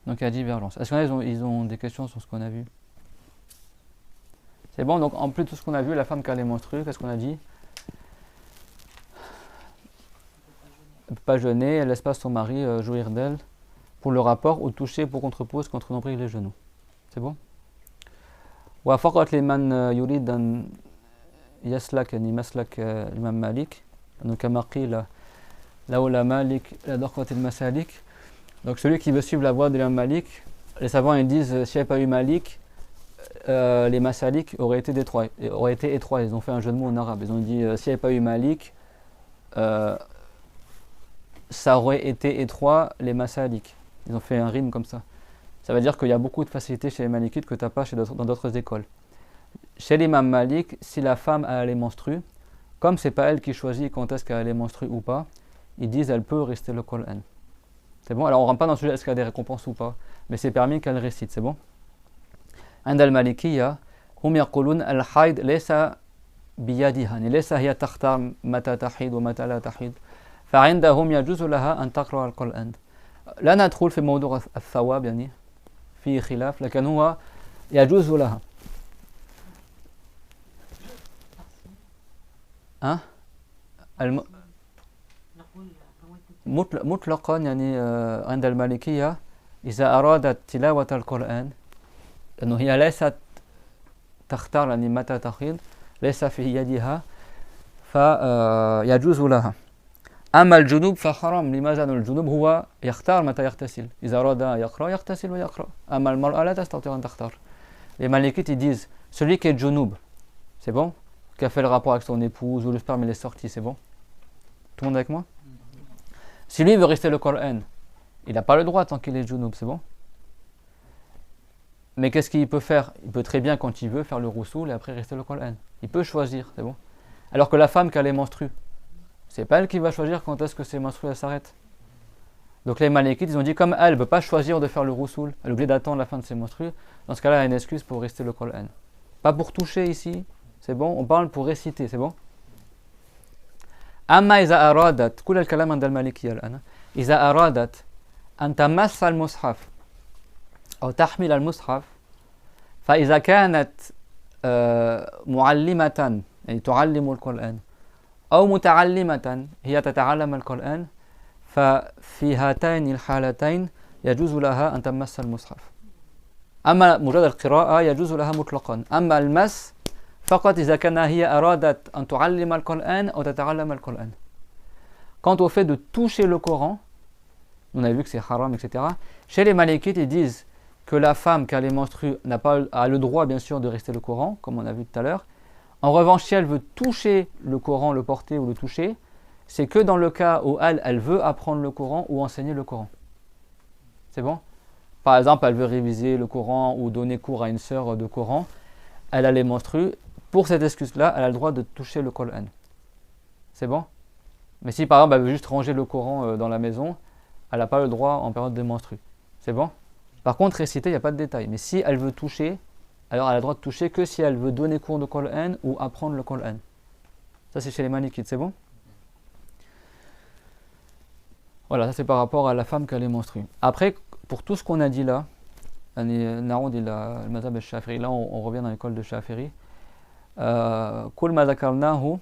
Donc il y a divergence. Est-ce qu'ils ont des questions sur ce qu'on a vu? C'est bon, donc en plus de tout ce qu'on a vu, la femme qui a les menstrues, qu'est-ce qu'on a dit? Elle ne peut pas jeûner, elle laisse pas son mari jouir d'elle pour le rapport ou toucher pour contre-pose contre nombril et les genoux. C'est bon? وفقط لمن يريد أن يسلك يعني مسلك الإمام مالك أنه كما قيل لولا مالك لدقت المسالك. Donc celui qui veut suivre la voie de l'imam Malik, les savants ils disent s'il n'y avait pas eu Malik, les masalik auraient été étroits. Ils ont fait un jeu de mots en arabe. Ils ont dit s'il n'y avait pas eu Malik, ça aurait été étroit les masalik. Ils ont fait un rime comme ça. Ça veut dire qu'il y a beaucoup de facilité chez les malikites que tu n'as pas dans d'autres écoles. Chez l'imam Malik, si la femme a les menstrues, comme c'est pas elle qui choisit quand est-ce qu'elle a les menstrues ou pas, ils disent elle peut réciter le Coran. C'est bon? Alors on ne rentre pas dans le sujet est-ce qu'elle a des récompenses ou pas, mais c'est permis qu'elle récite, c'est bon? عند المالكية هم يقولون الحيض ليس بيدها ليس هي تختار متى تحيض ومتى لا تحيض فعندهم يجوز لها أن تقرأ القرآن. لا ندخل في موضوع الثواب يعني في خلاف لكن هو يجوز لها. مطلقا يعني عند المالكية إذا أرادت تلاوة القرآن أنه هي ليست تختار يعني متى تحيض ليس في يدها فيجوز لها. أما الجنوب فحرام. لماذا؟ أن الجنوب هو يختار متى يغتسل. إذا أراد يقرأ يغتسل ويقرأ. أما المرأة لا تستطيع أن تختار. Les malikites ils disent celui qui est junub, c'est bon, qui a fait le rapport avec son épouse ou le sperme il est sorti, c'est bon? Tout le monde avec moi? Si lui veut rester le Coran, il n'a pas le droit tant qu'il est junub, c'est bon? Mais qu'est-ce qu'il peut faire? Il peut très bien quand il veut faire le roussoul et après rester le Coran. Il peut choisir, c'est bon? Alors que la femme qui a les menstrues, c'est pas elle qui va choisir quand est-ce que ses menstrues s'arrêtent. Donc les malikites ils ont dit comme elle ne peut pas choisir de faire le roussoul, elle est obligée d'attendre la fin de ses menstrues, dans ce cas-là elle a une excuse pour rester le Coran. Pas pour toucher ici, c'est bon? On parle pour réciter, c'est bon? أما إذا أرادت كل الكلام عند المالكية الآن إذا أرادت أن تمس المصحف أو تحمل المصحف فإذا كانت معلمة يعني تعلم القرآن أو متعلمة هي تتعلم القرآن ففي هاتين الحالتين يجوز لها أن تمس المصحف. أما مجرد القراءة يجوز لها مطلقا. أما المس فقط إذا كان هي أرادت أن تعلم القرآن أو تتعلم القرآن. Quant au fait de toucher le Coran, On a vu que c'est haram, etc. Chez les Malikites, ils disent que la femme, quand elle est menstrue, a le droit, bien sûr, de rester le Coran, comme on a vu tout à l'heure. En revanche, si elle veut toucher le Coran, le porter ou le toucher, c'est que dans le cas où elle veut apprendre le Coran ou enseigner le Coran. C'est bon? Par exemple, elle veut réviser le Coran ou donner cours à une sœur de Coran. Elle a les menstrues. Pour cette excuse-là, elle a le droit de toucher le Coran. C'est bon? Mais si par exemple, elle veut juste ranger le Coran dans la maison, elle n'a pas le droit en période de menstrues. C'est bon? Par contre, réciter, il n'y a pas de détail. Mais si elle veut toucher, alors elle a le droit de toucher que si elle veut donner cours de Coran ou apprendre le Coran. Ça, c'est chez les Malikites, c'est bon? Voilà, ça c'est par rapport à la femme qui est menstruée. Après, pour tout ce qu'on a dit là, là on revient dans l'école de Shafiri. كل ما ذكرناه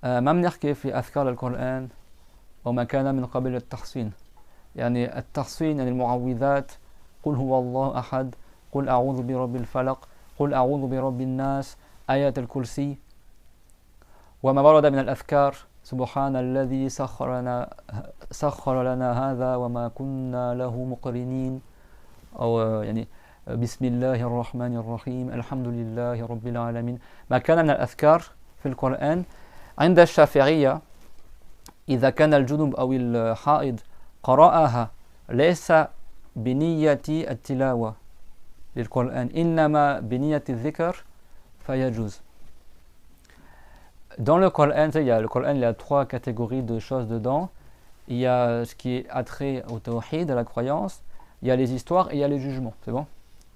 ما بنحكي في أذكار القرآن وما كان من قبل التحصين. يعني التحصين يعني المعوذات، قل هو الله أحد، قل أعوذ برب الفلق، قل أعوذ برب الناس، آية الكرسي، وما ورد من الأذكار سبحان الذي سخر لنا هذا وما كنا له مقرنين، أو يعني بسم الله الرحمن الرحيم الحمد لله رب العالمين. ما كان من الأذكار في القرآن عند الشافعية إذا كان الجنوب أو الحائض قرأها ليس بنية التلاوة للقرآن إنما بنية الذكر فيجوز. Dans le Coran, il y a 3 catégories de choses dedans. Il y a ce qui est attrait au tawhid, à la croyance. Il y a les histoires et il y a les jugements. C'est bon?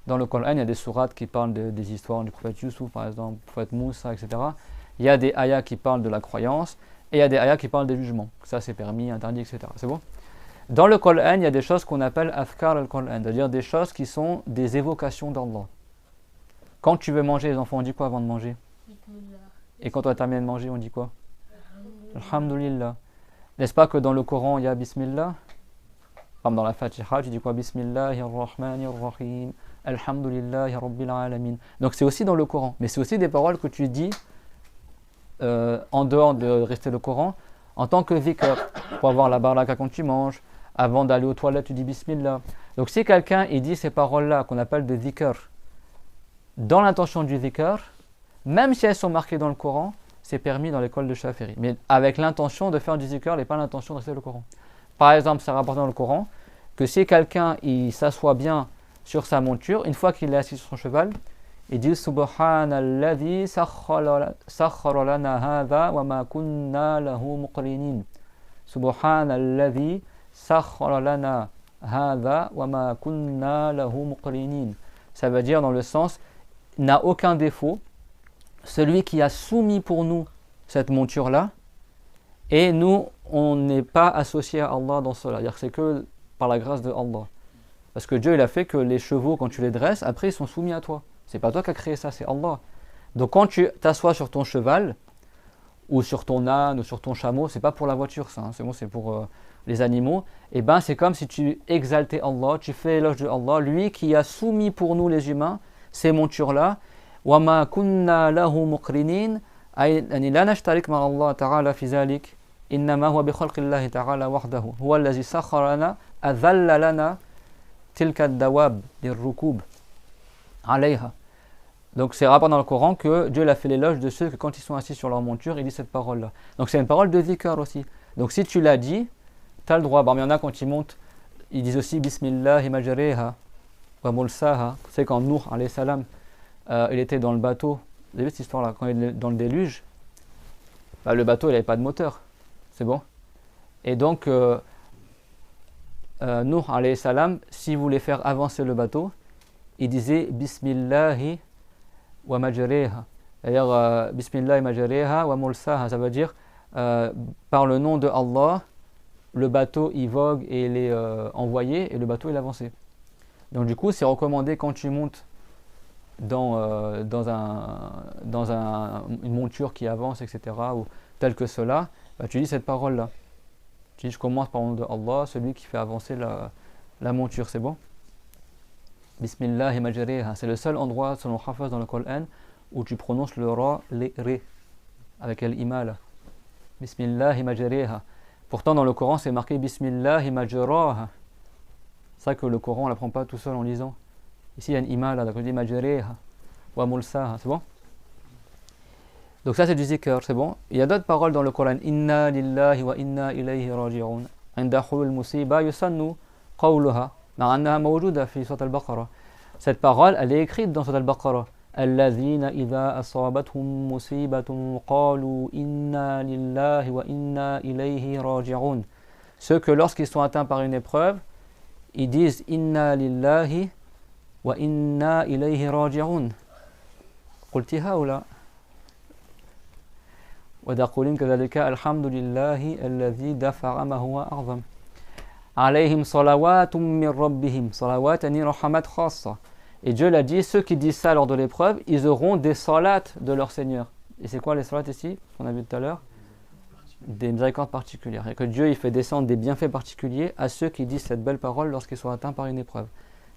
Dans le Coran, il y a des sourates qui parlent des histoires du prophète Youssouf, par exemple, du prophète Moussa, etc. Il y a des ayats qui parlent de la croyance et il y a des ayats qui parlent des jugements. Ça, c'est permis, interdit, etc. C'est bon? Dans le Coran, il y a des choses qu'on appelle Afkar al-Coran, c'est-à-dire des choses qui sont des évocations d'Allah. Quand tu veux manger, les enfants, on dit quoi avant de manger? Et quand on termine de manger, on dit quoi? Alhamdulillah. N'est-ce pas que dans le Coran, il y a Bismillah? Comme dans la Fatiha, tu dis quoi? Bismillahirrahmanirrahim. Alhamdulillahi rabbil alamin. Donc c'est aussi dans le Coran. Mais c'est aussi des paroles que tu dis en dehors de rester le Coran, en tant que dhikr, pour avoir la baraka quand tu manges. Avant d'aller aux toilettes, tu dis Bismillah. Donc si quelqu'un il dit ces paroles-là, qu'on appelle des dhikr, dans l'intention du dhikr, même si elles sont marquées dans le Coran, c'est permis dans l'école de Shafiri. Mais avec l'intention de faire du dhikr et pas l'intention de rester le Coran. Par exemple, c'est rapporté dans le Coran que si quelqu'un il s'assoit bien sur sa monture, une fois qu'il est assis sur son cheval, il dit Subhanalladhi sakhkhara lana hadha wa ma kunna lahu muqrinin. Subhanalladhi sakhkhara lana hadha wa ma kunna lahu muqrinin. Ça veut dire dans le sens n'a aucun défaut, celui qui a soumis pour nous cette monture-là, et nous, on n'est pas associé à Allah dans cela. C'est-à-dire que c'est que par la grâce de Allah. Parce que Dieu, il a fait que les chevaux, quand tu les dresses, après, ils sont soumis à toi. C'est pas toi qui as créé ça, c'est Allah. Donc quand tu t'assois sur ton cheval, ou sur ton âne, ou sur ton chameau, c'est pas pour la voiture, ça. Hein, c'est bon, c'est pour les animaux. Et ben, c'est comme si tu exaltais Allah, tu fais éloge de Allah, lui qui a soumis pour nous les humains ces montures-là. وَمَا كُنَّا لَهُ مُقْرِنِينَ أي لا نشترك مع الله تعالى في ذلك إنما هو بخلق الله تعالى وحده هو الذي سخر لنا أذل لنا تلك الدواب للركوب عليها. Donc c'est rapport dans le Coran que Dieu a fait l'éloge de ceux que quand ils sont assis sur leur monture, il dit cette parole-là. Donc c'est une parole de dhikr aussi. Donc si tu l'as dit, tu as le droit. Bon, il y en a quand ils montent, ils disent aussi Bismillah majreha wa mulsaha. C'est quand Nuh alayhi salam il était dans le bateau. Vous avez vu cette histoire-là? Quand il est dans le déluge, bah, le bateau il n'avait pas de moteur. C'est bon? Et donc Nuh alayhi salam, s'il voulait faire avancer le bateau, il disait Bismillahi wa majreha. C'est-à-dire Bismillahi majreha wa mulsaha. Ça veut dire par le nom de Allah, le bateau il vogue et il est envoyé et le bateau il avance. Donc du coup c'est recommandé quand tu montes dans une monture qui avance, etc., ou tel que cela, bah, tu dis cette parole-là. Tu dis je commence par le nom de Allah, celui qui fait avancer la monture, c'est bon? Bismillah majreha, c'est le seul endroit selon Hafez dans le Coran où tu prononces le ra, les ré avec l'imala. Bismillah majreha. Pourtant, dans le Coran, c'est marqué Bismillah majraha. C'est ça que le Coran, on ne l'apprend pas tout seul en lisant. Ici, il y a une imala, donc on dit majreha wa mulsaha. C'est bon? Donc ça, c'est du zikr, c'est bon? Il y a d'autres paroles dans le Coran. Inna lillahi wa inna ilayhi raji'un. Inda hulul musiba yusannu qawluha. Ma'annaha mawjuda fi surat al-Baqarah. Cette parole, elle est écrite dans surat al-Baqarah. Alladhina idha asabathum musibatun qalu inna lillahi wa inna ilayhi raji'un. Ceux que lorsqu'ils sont atteints par une épreuve, ils disent inna lillahi wa inna ilayhi raji'un. قلت هؤلاء وتقولين كذلك الحمد لله الذي دفع ما هو أعظم عليهم صلوات من ربهم صلوات يعني رحمات خاصة. Et Dieu l'a dit, ceux qui disent ça lors de l'épreuve, ils auront des salats de leur Seigneur. Et c'est quoi les salats ici, qu'on a vu tout à l'heure? Des miséricordes particulières. Et que Dieu il fait descendre des bienfaits particuliers à ceux qui disent cette belle parole lorsqu'ils sont atteints par une épreuve.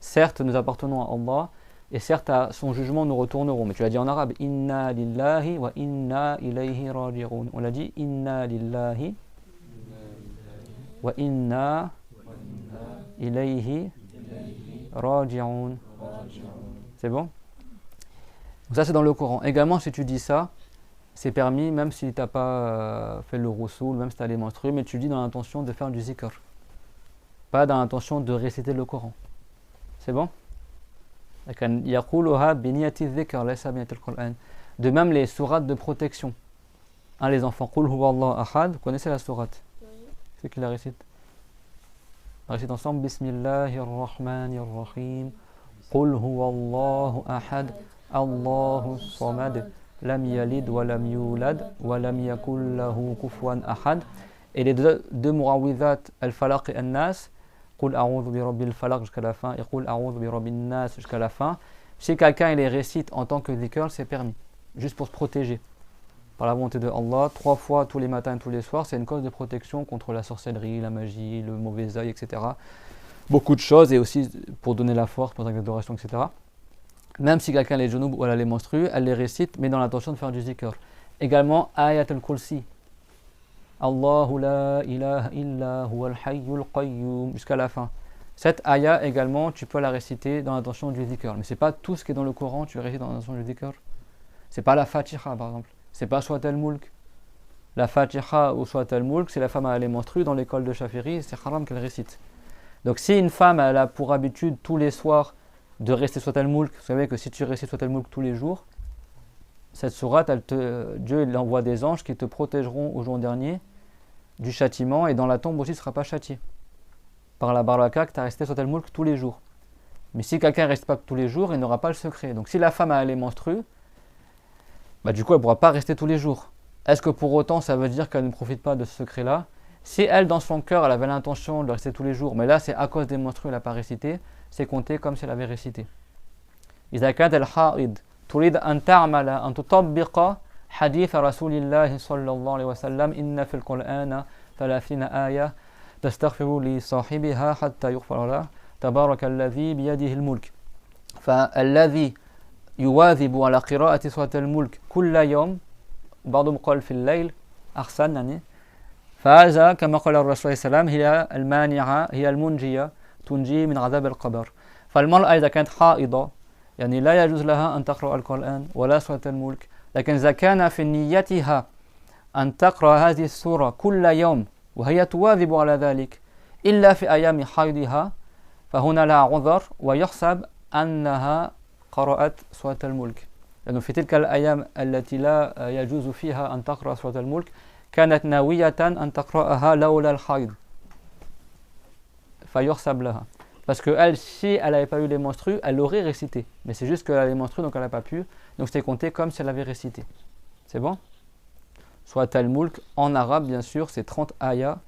Certes, nous appartenons à Allah, et certes, à son jugement, nous retournerons. Mais tu l'as dit en arabe, inna lillahi wa inna ilayhi raji'un. On l'a dit, inna lillahi wa inna ilayhi raji'un. C'est bon? Donc ça, c'est dans le Coran. Également, si tu dis ça, c'est permis, même si tu n'as pas fait le roussoul, même si tu as les menstrues, mais tu dis dans l'intention de faire du zikr. Pas dans l'intention de réciter le Coran. C'est bon? De même les sourates de protection. Les enfants, Qul huwa Allah ahad, vous connaissez la sourate? Oui. C'est qui la récite? On récite ensemble Bismillahir Rahmanir Rahim. Qul huwa Allahu ahad, Allahu samad, lam yalid wa lam yulad wa lam yakul lahu kufuwan ahad. Et les deux mu'awwidhat, al-falaq et an-nas, Qul a'udhu bi rabbil falaq jusqu'à la fin et Qul a'udhu bi rabbin nas jusqu'à la fin. Si quelqu'un il les récite en tant que dhikr, c'est permis, juste pour se protéger. Par la volonté de Allah, 3 fois tous les matins et tous les soirs, c'est une cause de protection contre la sorcellerie, la magie, le mauvais œil, etc. Beaucoup de choses, et aussi pour donner la force, pour l'adoration, etc. Même si quelqu'un les genoux ou elle a les menstrues, elle les récite, mais dans l'intention de faire du zikr. Également, Ayat al-Kursi. Allahu la ilaha illa huwa al-hayyul qayyum, jusqu'à la fin. Cette ayah également, tu peux la réciter dans l'intention du dhikr. Mais c'est pas tout ce qui est dans le Coran, tu le récites dans l'intention du dhikr. C'est pas la Fatiha par exemple. C'est pas Surat al-Mulk. La Fatiha ou Surat al-Mulk, c'est la femme à les menstrues dans l'école de Shafiri, c'est haram qu'elle récite. Donc si une femme elle a pour habitude tous les soirs de réciter Surat al-Mulk, vous savez que si tu récites Surat al-Mulk tous les jours, cette sourate, Dieu il envoie des anges qui te protégeront au jour dernier du châtiment, et dans la tombe aussi tu ne seras pas châtié par la baraka que tu as resté Surat al-Mulk tous les jours. Mais si quelqu'un ne reste pas tous les jours, il n'aura pas le secret. Donc si la femme a les menstrues, du coup elle ne pourra pas rester tous les jours. Est-ce que pour autant ça veut dire qu'elle ne profite pas de ce secret là? Si elle dans son cœur elle avait l'intention de rester tous les jours, mais là c'est à cause des menstrues elle n'a pas récité, c'est compté comme si elle avait récité. إذا كانت الحائض تريد أن تعمل أن تطبق حديث رسول الله صلى الله عليه وسلم إن في القرآن 30 آية تستغفر لصاحبها حتى يغفر له تبارك الذي بيده الملك. فالذي يواظب على قراءة سورة الملك كل يوم بعضهم قال في الليل أحسن يعني فهذا كما قال الرسول صلى الله عليه وسلم هي المانعة هي المنجية تنجي من عذاب القبر. فالمرأة إذا كانت حائضة يعني لا يجوز لها أن تقرأ القرآن ولا سورة الملك، لكن إذا كان في نيتها أن تقرأ هذه السورة كل يوم وهي تواظب على ذلك إلا في أيام حيضها فهنا لها عذر ويحسب أنها قرأت سورة الملك، لأنه في تلك الأيام التي لا يجوز فيها أن تقرأ سورة الملك كانت ناوية أن تقرأها لولا الحيض فيحسب لها. Parce que elle, si elle n'avait pas eu les menstrues, elle l'aurait récité. Mais c'est juste qu'elle a les menstrues, donc elle n'a pas pu. Donc c'était compté comme si elle avait récité. C'est bon? Soit al-Mulk, en arabe bien sûr, c'est 30 ayats.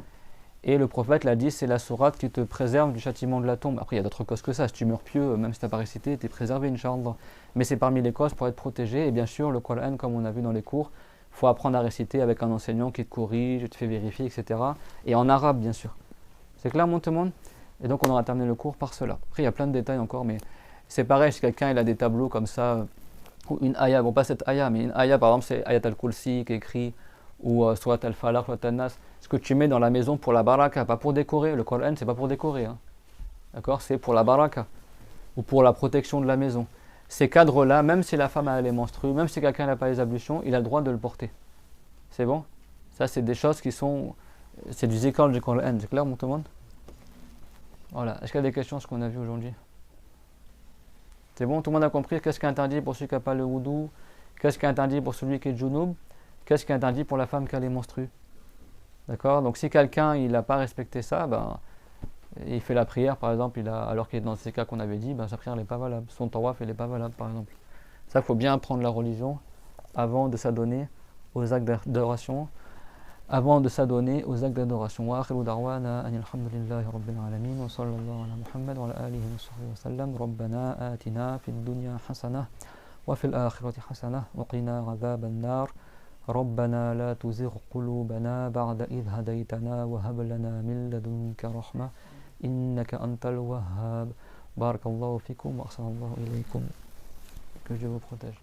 Et le prophète l'a dit, c'est la sourate qui te préserve du châtiment de la tombe. Après, il y a d'autres causes que ça. Si tu meurs pieux, même si tu n'as pas récité, tu es préservé, Inch'Allah. Mais c'est parmi les causes pour être protégé. Et bien sûr, le Coran, comme on a vu dans les cours, il faut apprendre à réciter avec un enseignant qui te corrige, te fait vérifier, etc. Et en arabe, bien sûr. C'est clair, mon tout le monde? Et donc on aura terminé le cours par cela. Après il y a plein de détails encore, mais c'est pareil si quelqu'un il a des tableaux comme ça, ou une ayah, bon pas cette ayah, mais une ayah par exemple c'est ayat al-Kursi qui est écrit, ou soit al-falaq, soit al-nas, ce que tu mets dans la maison pour la baraka, pas pour décorer. Le Coran, c'est pas pour décorer, hein. D'accord, c'est pour la baraka ou pour la protection de la maison. Ces cadres-là, même si la femme a les menstrues, même si quelqu'un n'a pas les ablutions, il a le droit de le porter. C'est bon? Ça, c'est des choses qui sont... C'est du zikr du Coran. C'est clair, mon tout le monde? Voilà. Est-ce qu'il y a des questions sur ce qu'on a vu aujourd'hui? C'est bon? Tout le monde a compris qu'est-ce qui est interdit pour celui qui n'a pas le wudu? Qu'est-ce qui est interdit pour celui qui est junub? Qu'est-ce qui est interdit pour la femme qui a les menstrues? D'accord? Donc si quelqu'un il n'a pas respecté ça, ben, il fait la prière par exemple, alors qu'il est dans ces cas qu'on avait dit, ben, sa prière n'est pas valable. Son tawaf il n'est pas valable par exemple. Ça, il faut bien apprendre la religion avant de s'adonner aux actes d'adoration. Avant de s'adonner aux actes d'adoration. Wa akhiru da'wana anil hamdulillahi rabbil alamin wa sallallahu ala Muhammad wa ala alihi wa sahbihi wa sallam. Rabbana atina fid dunya hasanah wa fil akhirati hasanah wa qina adhaban nar. ربنا لا تزغ قلوبنا بعد إذ هديتنا وهب لنا من لدنك رحمة إنك أنت الوهاب بارك الله فيكم وأحسن الله إليكم. Que Dieu vous protège.